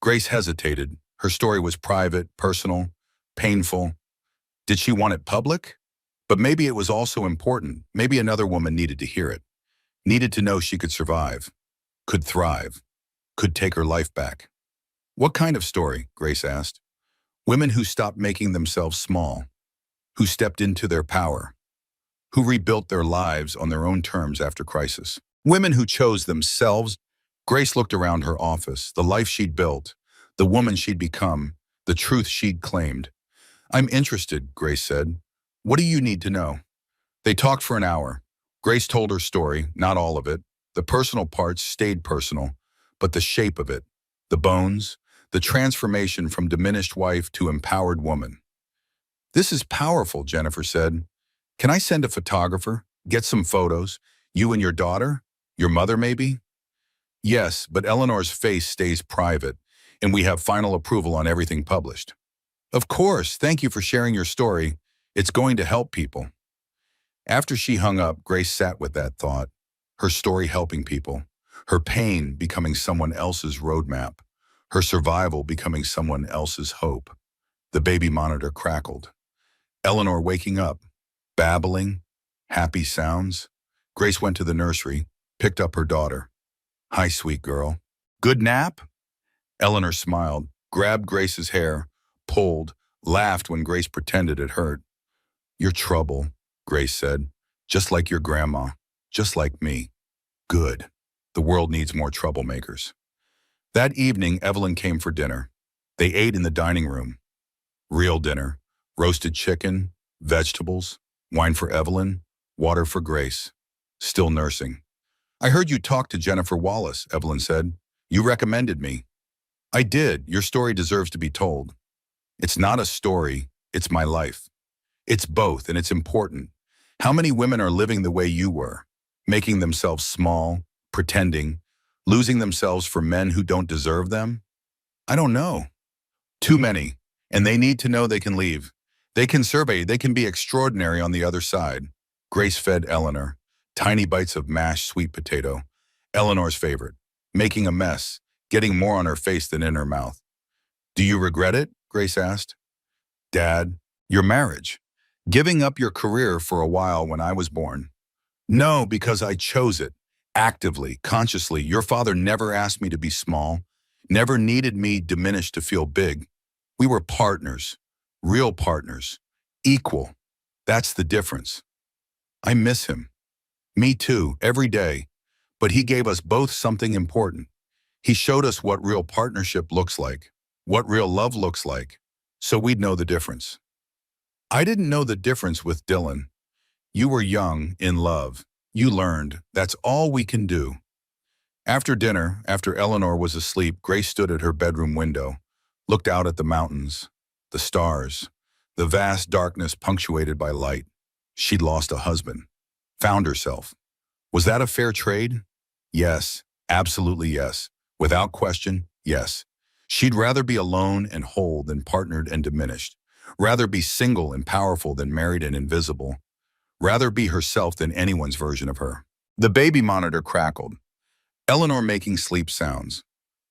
Grace hesitated. Her story was private, personal, painful. Did she want it public? But maybe it was also important. Maybe another woman needed to hear it. Needed to know she could survive, could thrive, could take her life back. What kind of story? Grace asked. Women who stopped making themselves small, who stepped into their power, who rebuilt their lives on their own terms after crisis. Women who chose themselves. Grace looked around her office, the life she'd built, the woman she'd become, the truth she'd claimed. I'm interested, Grace said. What do you need to know? They talked for an hour. Grace told her story, not all of it. The personal parts stayed personal, but the shape of it, the bones, the transformation from diminished wife to empowered woman. This is powerful, Jennifer said. Can I send a photographer? Get some photos? You and your daughter? Your mother, maybe? Yes, but Eleanor's face stays private, and we have final approval on everything published. Of course, thank you for sharing your story. It's going to help people. After she hung up, Grace sat with that thought, her story helping people, her pain becoming someone else's roadmap, her survival becoming someone else's hope. The baby monitor crackled. Eleanor waking up, babbling, happy sounds. Grace went to the nursery, picked up her daughter. Hi, sweet girl. Good nap? Eleanor smiled, grabbed Grace's hair, pulled, laughed when Grace pretended it hurt. You're trouble, Grace said. Just like your grandma, just like me. Good. The world needs more troublemakers. That evening, Evelyn came for dinner. They ate in the dining room. Real dinner. Roasted chicken, vegetables, wine for Evelyn, water for Grace. Still nursing. I heard you talk to Jennifer Wallace, Evelyn said. You recommended me. I did. Your story deserves to be told. It's not a story, it's my life. It's both, and it's important. How many women are living the way you were, making themselves small, pretending, losing themselves for men who don't deserve them? I don't know. Too many, and they need to know they can leave. They can survey, they can be extraordinary on the other side. Grace fed Eleanor, tiny bites of mashed sweet potato, Eleanor's favorite, making a mess, getting more on her face than in her mouth. Do you regret it? Grace asked. Dad, your marriage. Giving up your career for a while when I was born. No, because I chose it. Actively, consciously. Your father never asked me to be small, never needed me diminished to feel big. We were partners, real partners, equal. That's the difference. I miss him. Me too, every day. But he gave us both something important. He showed us what real partnership looks like, what real love looks like, so we'd know the difference. I didn't know the difference with Dylan. You were young, in love. You learned. That's all we can do. After dinner, after Eleanor was asleep, Grace stood at her bedroom window, looked out at the mountains, the stars, the vast darkness punctuated by light. She'd lost a husband, found herself. Was that a fair trade? Yes, absolutely yes. Without question, yes. She'd rather be alone and whole than partnered and diminished. Rather be single and powerful than married and invisible. Rather be herself than anyone's version of her. The baby monitor crackled. Eleanor making sleep sounds.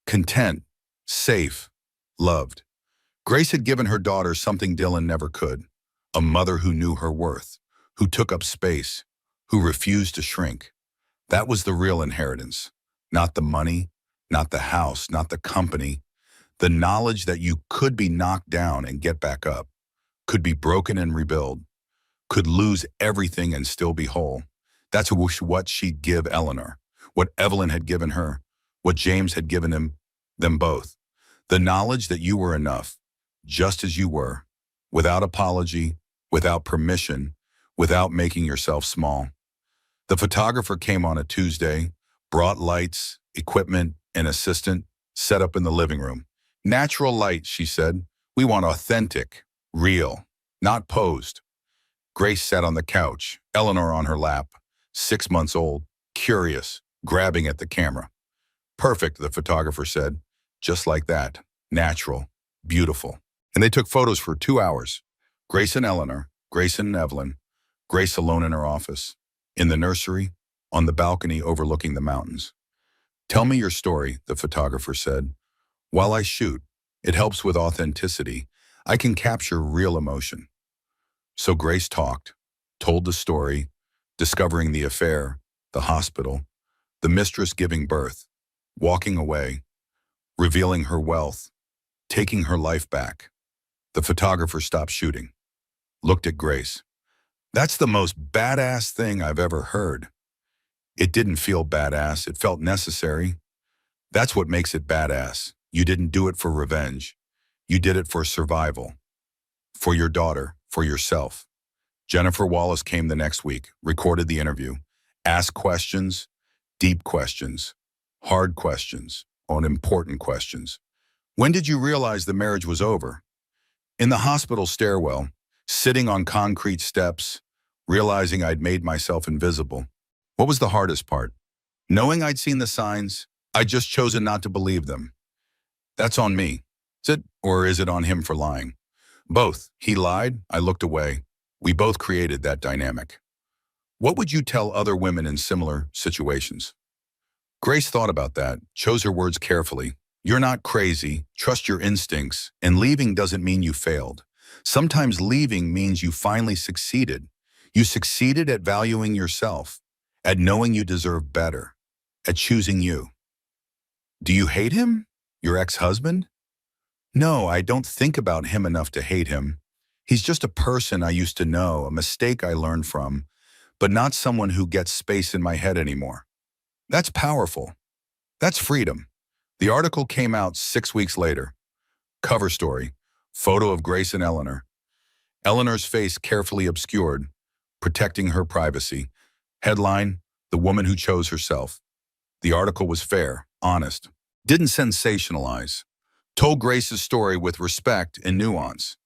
Content, safe, loved. Grace had given her daughter something Dylan never could. A mother who knew her worth, who took up space, who refused to shrink. That was the real inheritance. Not the money, not the house, not the company. The knowledge that you could be knocked down and get back up, could be broken and rebuild, could lose everything and still be whole. That's what she'd give Eleanor, what Evelyn had given her, what James had given them both. The knowledge that you were enough, just as you were, without apology, without permission, without making yourself small. The photographer came on a Tuesday, brought lights, equipment, an assistant, set up in the living room. Natural light, she said. We want authentic, real, not posed. Grace sat on the couch, Eleanor on her lap, 6 months old, curious, grabbing at the camera. Perfect, the photographer said. Just like that. Natural. Beautiful. And they took photos for 2 hours. Grace and Eleanor, Grace and Evelyn, Grace alone in her office, in the nursery, on the balcony overlooking the mountains. Tell me your story, the photographer said. While I shoot, it helps with authenticity. I can capture real emotion. So Grace talked, told the story, discovering the affair, the hospital, the mistress giving birth, walking away, revealing her wealth, taking her life back. The photographer stopped shooting, looked at Grace. That's the most badass thing I've ever heard. It didn't feel badass, it felt necessary. That's what makes it badass. You didn't do it for revenge. You did it for survival. For your daughter, for yourself. Jennifer Wallace came the next week, recorded the interview, asked questions, deep questions, hard questions, on important questions. When did you realize the marriage was over? In the hospital stairwell, sitting on concrete steps, realizing I'd made myself invisible. What was the hardest part? Knowing I'd seen the signs, I'd just chosen not to believe them. That's on me. Is it, or is it on him for lying? Both. He lied, I looked away. We both created that dynamic. What would you tell other women in similar situations? Grace thought about that, chose her words carefully. You're not crazy, trust your instincts, and leaving doesn't mean you failed. Sometimes leaving means you finally succeeded. You succeeded at valuing yourself, at knowing you deserve better, at choosing you. Do you hate him? Your ex-husband? No, I don't think about him enough to hate him. He's just a person I used to know, a mistake I learned from, but not someone who gets space in my head anymore. That's powerful. That's freedom. The article came out 6 weeks later. Cover story, photo of Grace and Eleanor. Eleanor's face carefully obscured, protecting her privacy. Headline, The Woman Who Chose Herself. The article was fair, honest, didn't sensationalize. Told Grace's story with respect and nuance.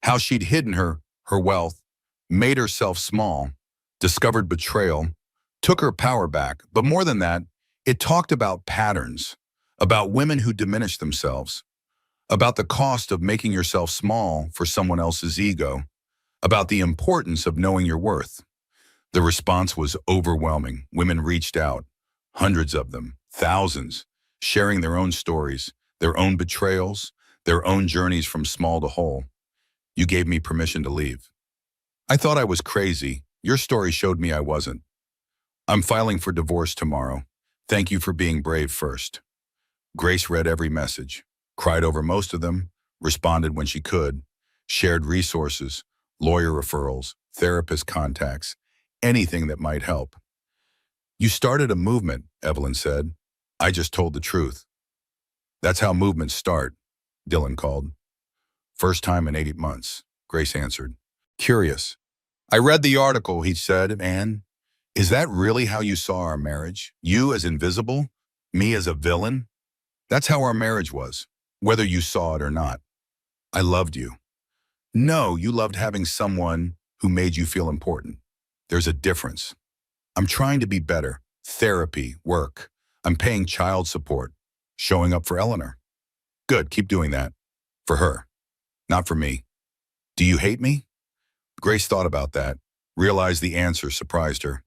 How she'd hidden her wealth, made herself small, discovered betrayal, took her power back. But more than that, it talked about patterns, about women who diminish themselves, about the cost of making yourself small for someone else's ego, about the importance of knowing your worth. The response was overwhelming. Women reached out, hundreds of them, thousands, sharing their own stories, their own betrayals, their own journeys from small to whole. You gave me permission to leave. I thought I was crazy. Your story showed me I wasn't. I'm filing for divorce tomorrow. Thank you for being brave first. Grace read every message, cried over most of them, responded when she could, shared resources, lawyer referrals, therapist contacts, anything that might help. You started a movement, Evelyn said. I just told the truth. That's how movements start, Dylan called. First time in 8 months, Grace answered. Curious. I read the article, he said, and is that really how you saw our marriage? You as invisible, me as a villain? That's how our marriage was, whether you saw it or not. I loved you. No, you loved having someone who made you feel important. There's a difference. I'm trying to be better. Therapy, work. I'm paying child support. Showing up for Eleanor. Good, keep doing that. For her. Not for me. Do you hate me? Grace thought about that, realized the answer surprised her.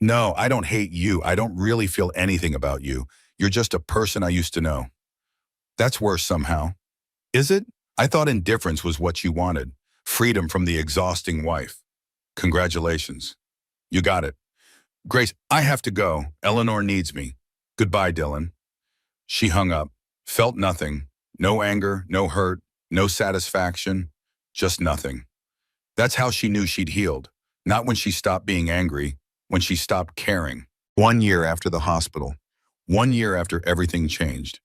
No, I don't hate you. I don't really feel anything about you. You're just a person I used to know. That's worse somehow. Is it? I thought indifference was what you wanted. Freedom from the exhausting wife. Congratulations. You got it. Grace, I have to go. Eleanor needs me. Goodbye, Dylan. She hung up, felt nothing. No anger, no hurt, no satisfaction, just nothing. That's how she knew she'd healed. Not when she stopped being angry, when she stopped caring. 1 year after the hospital. 1 year after everything changed.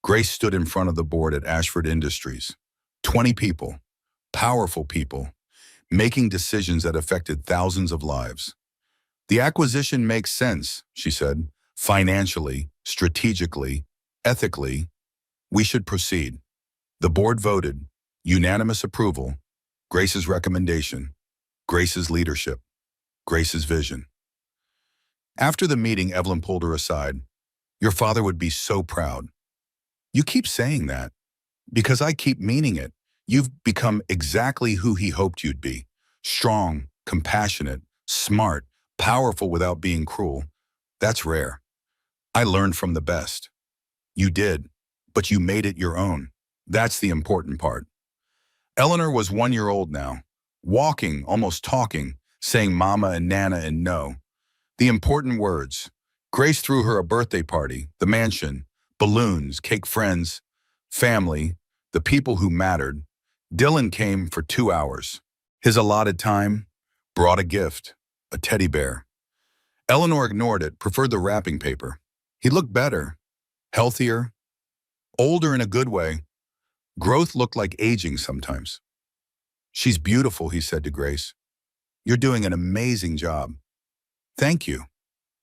Grace stood in front of the board at Ashford Industries. 20 people, powerful people, making decisions that affected thousands of lives. The acquisition makes sense, she said, financially, strategically, ethically. We should proceed. The board voted, unanimous approval, Grace's recommendation, Grace's leadership, Grace's vision. After the meeting, Evelyn pulled her aside. Your father would be so proud. You keep saying that because I keep meaning it. You've become exactly who he hoped you'd be. Strong, compassionate, smart, powerful without being cruel. That's rare. I learned from the best. You did, but you made it your own. That's the important part. Eleanor was 1 year old now, walking, almost talking, saying mama and nana and no. The important words. Grace threw her a birthday party, the mansion, balloons, cake friends, family, the people who mattered. Dylan came for 2 hours. His allotted time brought a gift, a teddy bear. Eleanor ignored it, preferred the wrapping paper. He looked better, healthier, older in a good way. Growth looked like aging sometimes. She's beautiful, he said to Grace. You're doing an amazing job. Thank you.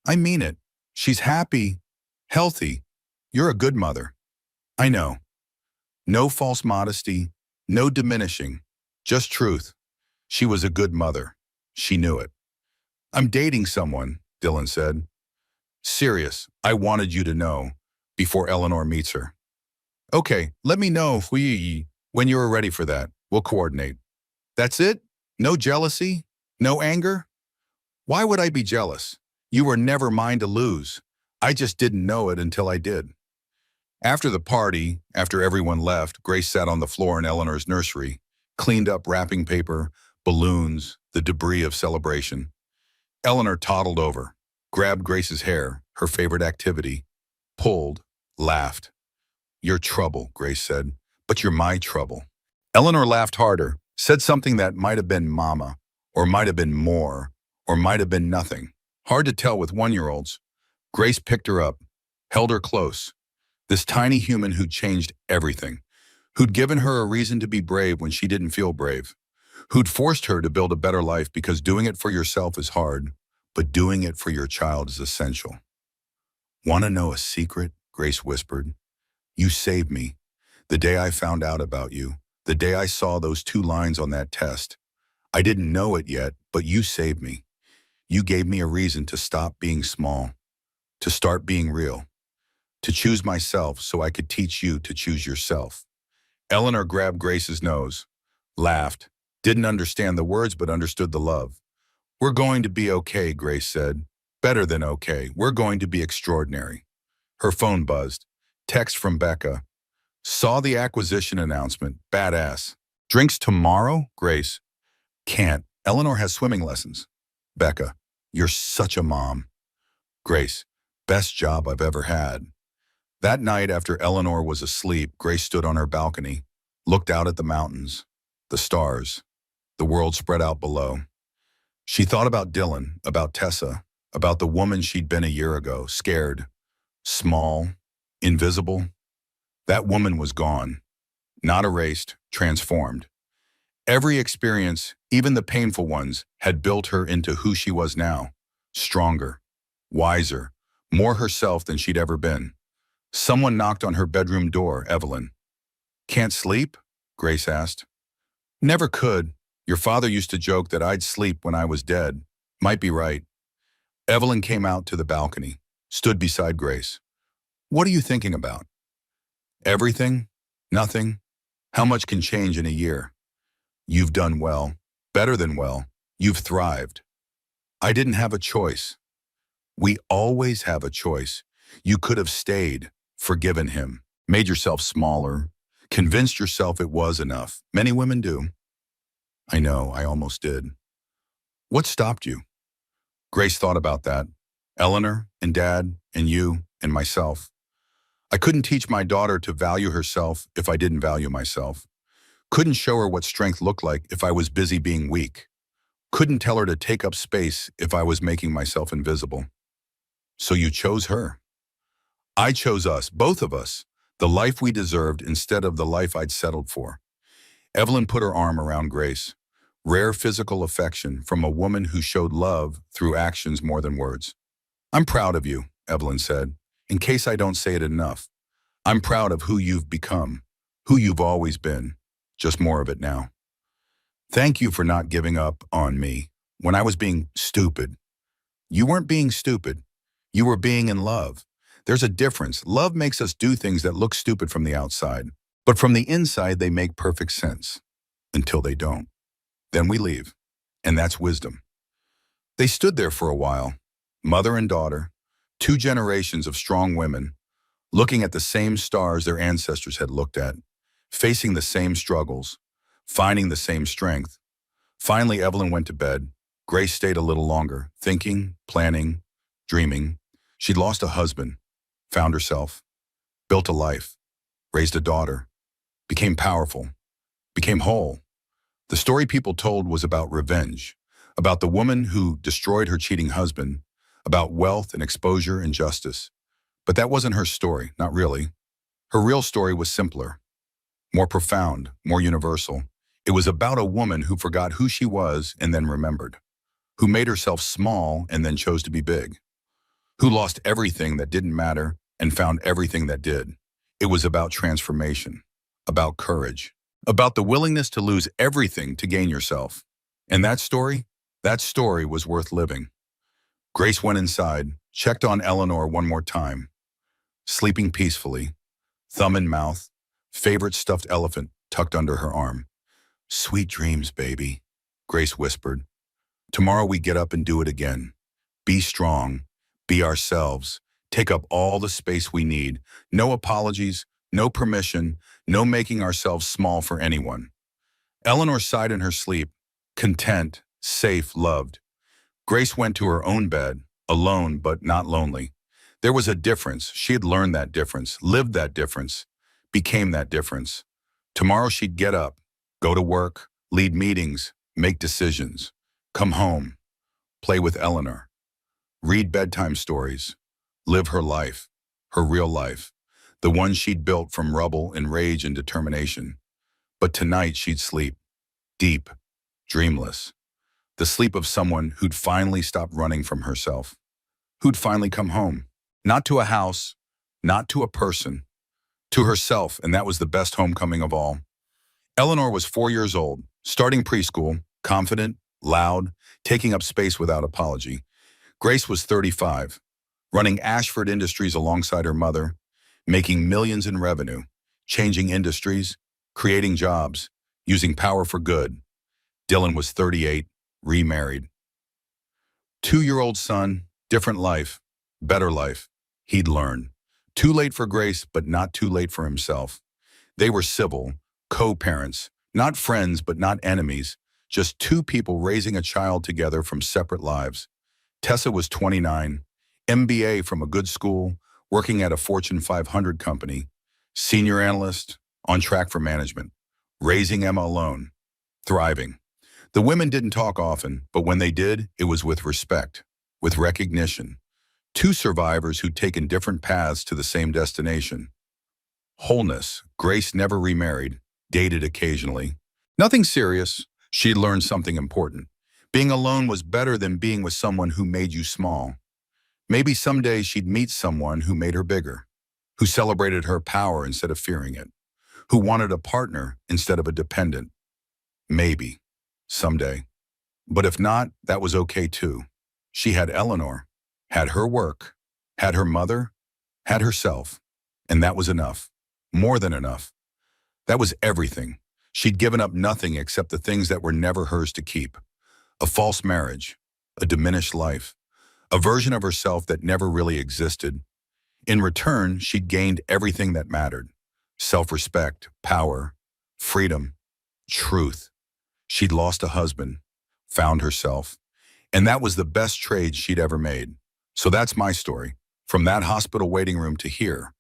I mean it. She's happy, healthy. You're a good mother. I know. No false modesty, no diminishing, just truth. She was a good mother. She knew it. I'm dating someone, Dylan said. Serious, I wanted you to know before Eleanor meets her. Okay, let me know when you're ready for that. We'll coordinate. That's it? No jealousy? No anger? Why would I be jealous? You were never mine to lose. I just didn't know it until I did. After the party, after everyone left, Grace sat on the floor in Eleanor's nursery, cleaned up wrapping paper, balloons, the debris of celebration. Eleanor toddled over, grabbed Grace's hair, her favorite activity, pulled, laughed. You're trouble, Grace said, but you're my trouble. Eleanor laughed harder, said something that might have been mama, or might have been more, or might have been nothing. Hard to tell with 1-year-olds. Grace picked her up, held her close. This tiny human who'd changed everything, who'd given her a reason to be brave when she didn't feel brave, who'd forced her to build a better life because doing it for yourself is hard, but doing it for your child is essential. Want to know a secret? Grace whispered. You saved me. The day I found out about you, the day I saw those 2 lines on that test. I didn't know it yet, but you saved me. You gave me a reason to stop being small, to start being real, to choose myself so I could teach you to choose yourself. Eleanor grabbed Grace's nose, laughed, didn't understand the words but understood the love. We're going to be okay, Grace said. Better than okay. We're going to be extraordinary. Her phone buzzed. Text from Becca. Saw the acquisition announcement. Badass. Drinks tomorrow? Grace. Can't. Eleanor has swimming lessons. Becca. You're such a mom. Grace. Best job I've ever had. That night after Eleanor was asleep, Grace stood on her balcony, looked out at the mountains, the stars, the world spread out below. She thought about Dylan, about Tessa, about the woman she'd been a year ago, scared, small, invisible. That woman was gone, not erased, transformed. Every experience, even the painful ones, had built her into who she was now, stronger, wiser, more herself than she'd ever been. Someone knocked on her bedroom door, Evelyn. Can't sleep? Grace asked. Never could. Your father used to joke that I'd sleep when I was dead. Might be right. Evelyn came out to the balcony, stood beside Grace. What are you thinking about? Everything? Nothing? How much can change in a year? You've done well, better than well. You've thrived. I didn't have a choice. We always have a choice. You could have stayed, forgiven him, made yourself smaller, convinced yourself it was enough. Many women do. I know, I almost did. What stopped you? Grace thought about that. Eleanor and Dad and you and myself. I couldn't teach my daughter to value herself if I didn't value myself. Couldn't show her what strength looked like if I was busy being weak. Couldn't tell her to take up space if I was making myself invisible. So you chose her. I chose us, both of us, the life we deserved instead of the life I'd settled for. Evelyn put her arm around Grace. Rare physical affection from a woman who showed love through actions more than words. I'm proud of you, Evelyn said, in case I don't say it enough. I'm proud of who you've become, who you've always been, just more of it now. Thank you for not giving up on me when I was being stupid. You weren't being stupid. You were being in love. There's a difference. Love makes us do things that look stupid from the outside. But from the inside, they make perfect sense. Until they don't. Then we leave. And that's wisdom. They stood there for a while, mother and daughter, two generations of strong women, looking at the same stars their ancestors had looked at, facing the same struggles, finding the same strength. Finally, Evelyn went to bed. Grace stayed a little longer, thinking, planning, dreaming. She'd lost a husband, found herself, built a life, raised a daughter, became powerful, became whole. The story people told was about revenge, about the woman who destroyed her cheating husband, about wealth and exposure and justice. But that wasn't her story, not really. Her real story was simpler, more profound, more universal. It was about a woman who forgot who she was and then remembered, who made herself small and then chose to be big, who lost everything that didn't matter and found everything that did. It was about transformation, about courage, about the willingness to lose everything to gain yourself. And that story was worth living. Grace went inside, checked on Eleanor one more time, sleeping peacefully, thumb in mouth, favorite stuffed elephant tucked under her arm. "Sweet dreams, baby," Grace whispered. "Tomorrow we get up and do it again. Be strong, be ourselves, take up all the space we need. No apologies, no permission, no making ourselves small for anyone." Eleanor sighed in her sleep, content, safe, loved. Grace went to her own bed, alone but not lonely. There was a difference. She had learned that difference, lived that difference, became that difference. Tomorrow she'd get up, go to work, lead meetings, make decisions, come home, play with Eleanor, read bedtime stories, live her life, her real life, the one she'd built from rubble and rage and determination. But tonight she'd sleep, deep, dreamless, the sleep of someone who'd finally stopped running from herself, who'd finally come home, not to a house, not to a person, to herself, and that was the best homecoming of all. Eleanor was 4 years old, starting preschool, confident, loud, taking up space without apology. Grace was 35, running Ashford Industries alongside her mother, making millions in revenue, changing industries, creating jobs, using power for good. Dylan was 38, remarried. 2-year-old son, different life, better life. He'd learn. Too late for Grace, but not too late for himself. They were civil, co-parents, not friends but not enemies, just two people raising a child together from separate lives. Tessa was 29, MBA from a good school, working at a Fortune 500 company, senior analyst, on track for management, raising Emma alone, thriving. The women didn't talk often, but when they did, it was with respect, with recognition. Two survivors who'd taken different paths to the same destination. Wholeness. Grace never remarried, dated occasionally. Nothing serious. She'd learned something important. Being alone was better than being with someone who made you small. Maybe someday she'd meet someone who made her bigger, who celebrated her power instead of fearing it, who wanted a partner instead of a dependent. Maybe. Someday. But if not, that was okay too. She had Eleanor, had her work, had her mother, had herself, and that was enough. More than enough. That was everything. She'd given up nothing except the things that were never hers to keep. A false marriage, a diminished life, a version of herself that never really existed. In return, she'd gained everything that mattered. Self-respect, power, freedom, truth. She'd lost a husband, found herself, and that was the best trade she'd ever made. So that's my story, from that hospital waiting room to here,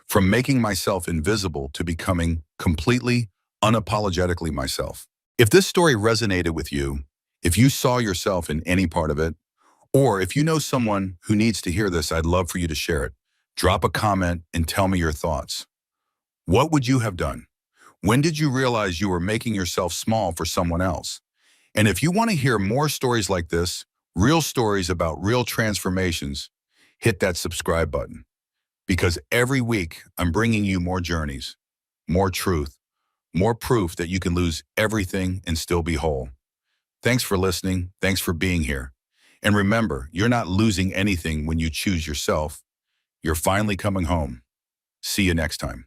from making myself invisible to becoming completely, unapologetically myself. If this story resonated with you, if you saw yourself in any part of it, or if you know someone who needs to hear this, I'd love for you to share it. Drop a comment and tell me your thoughts. What would you have done? When did you realize you were making yourself small for someone else? And if you want to hear more stories like this, real stories about real transformations, hit that subscribe button. Because every week I'm bringing you more journeys, more truth, more proof that you can lose everything and still be whole. Thanks for listening. Thanks for being here. And remember, you're not losing anything when you choose yourself. You're finally coming home. See you next time.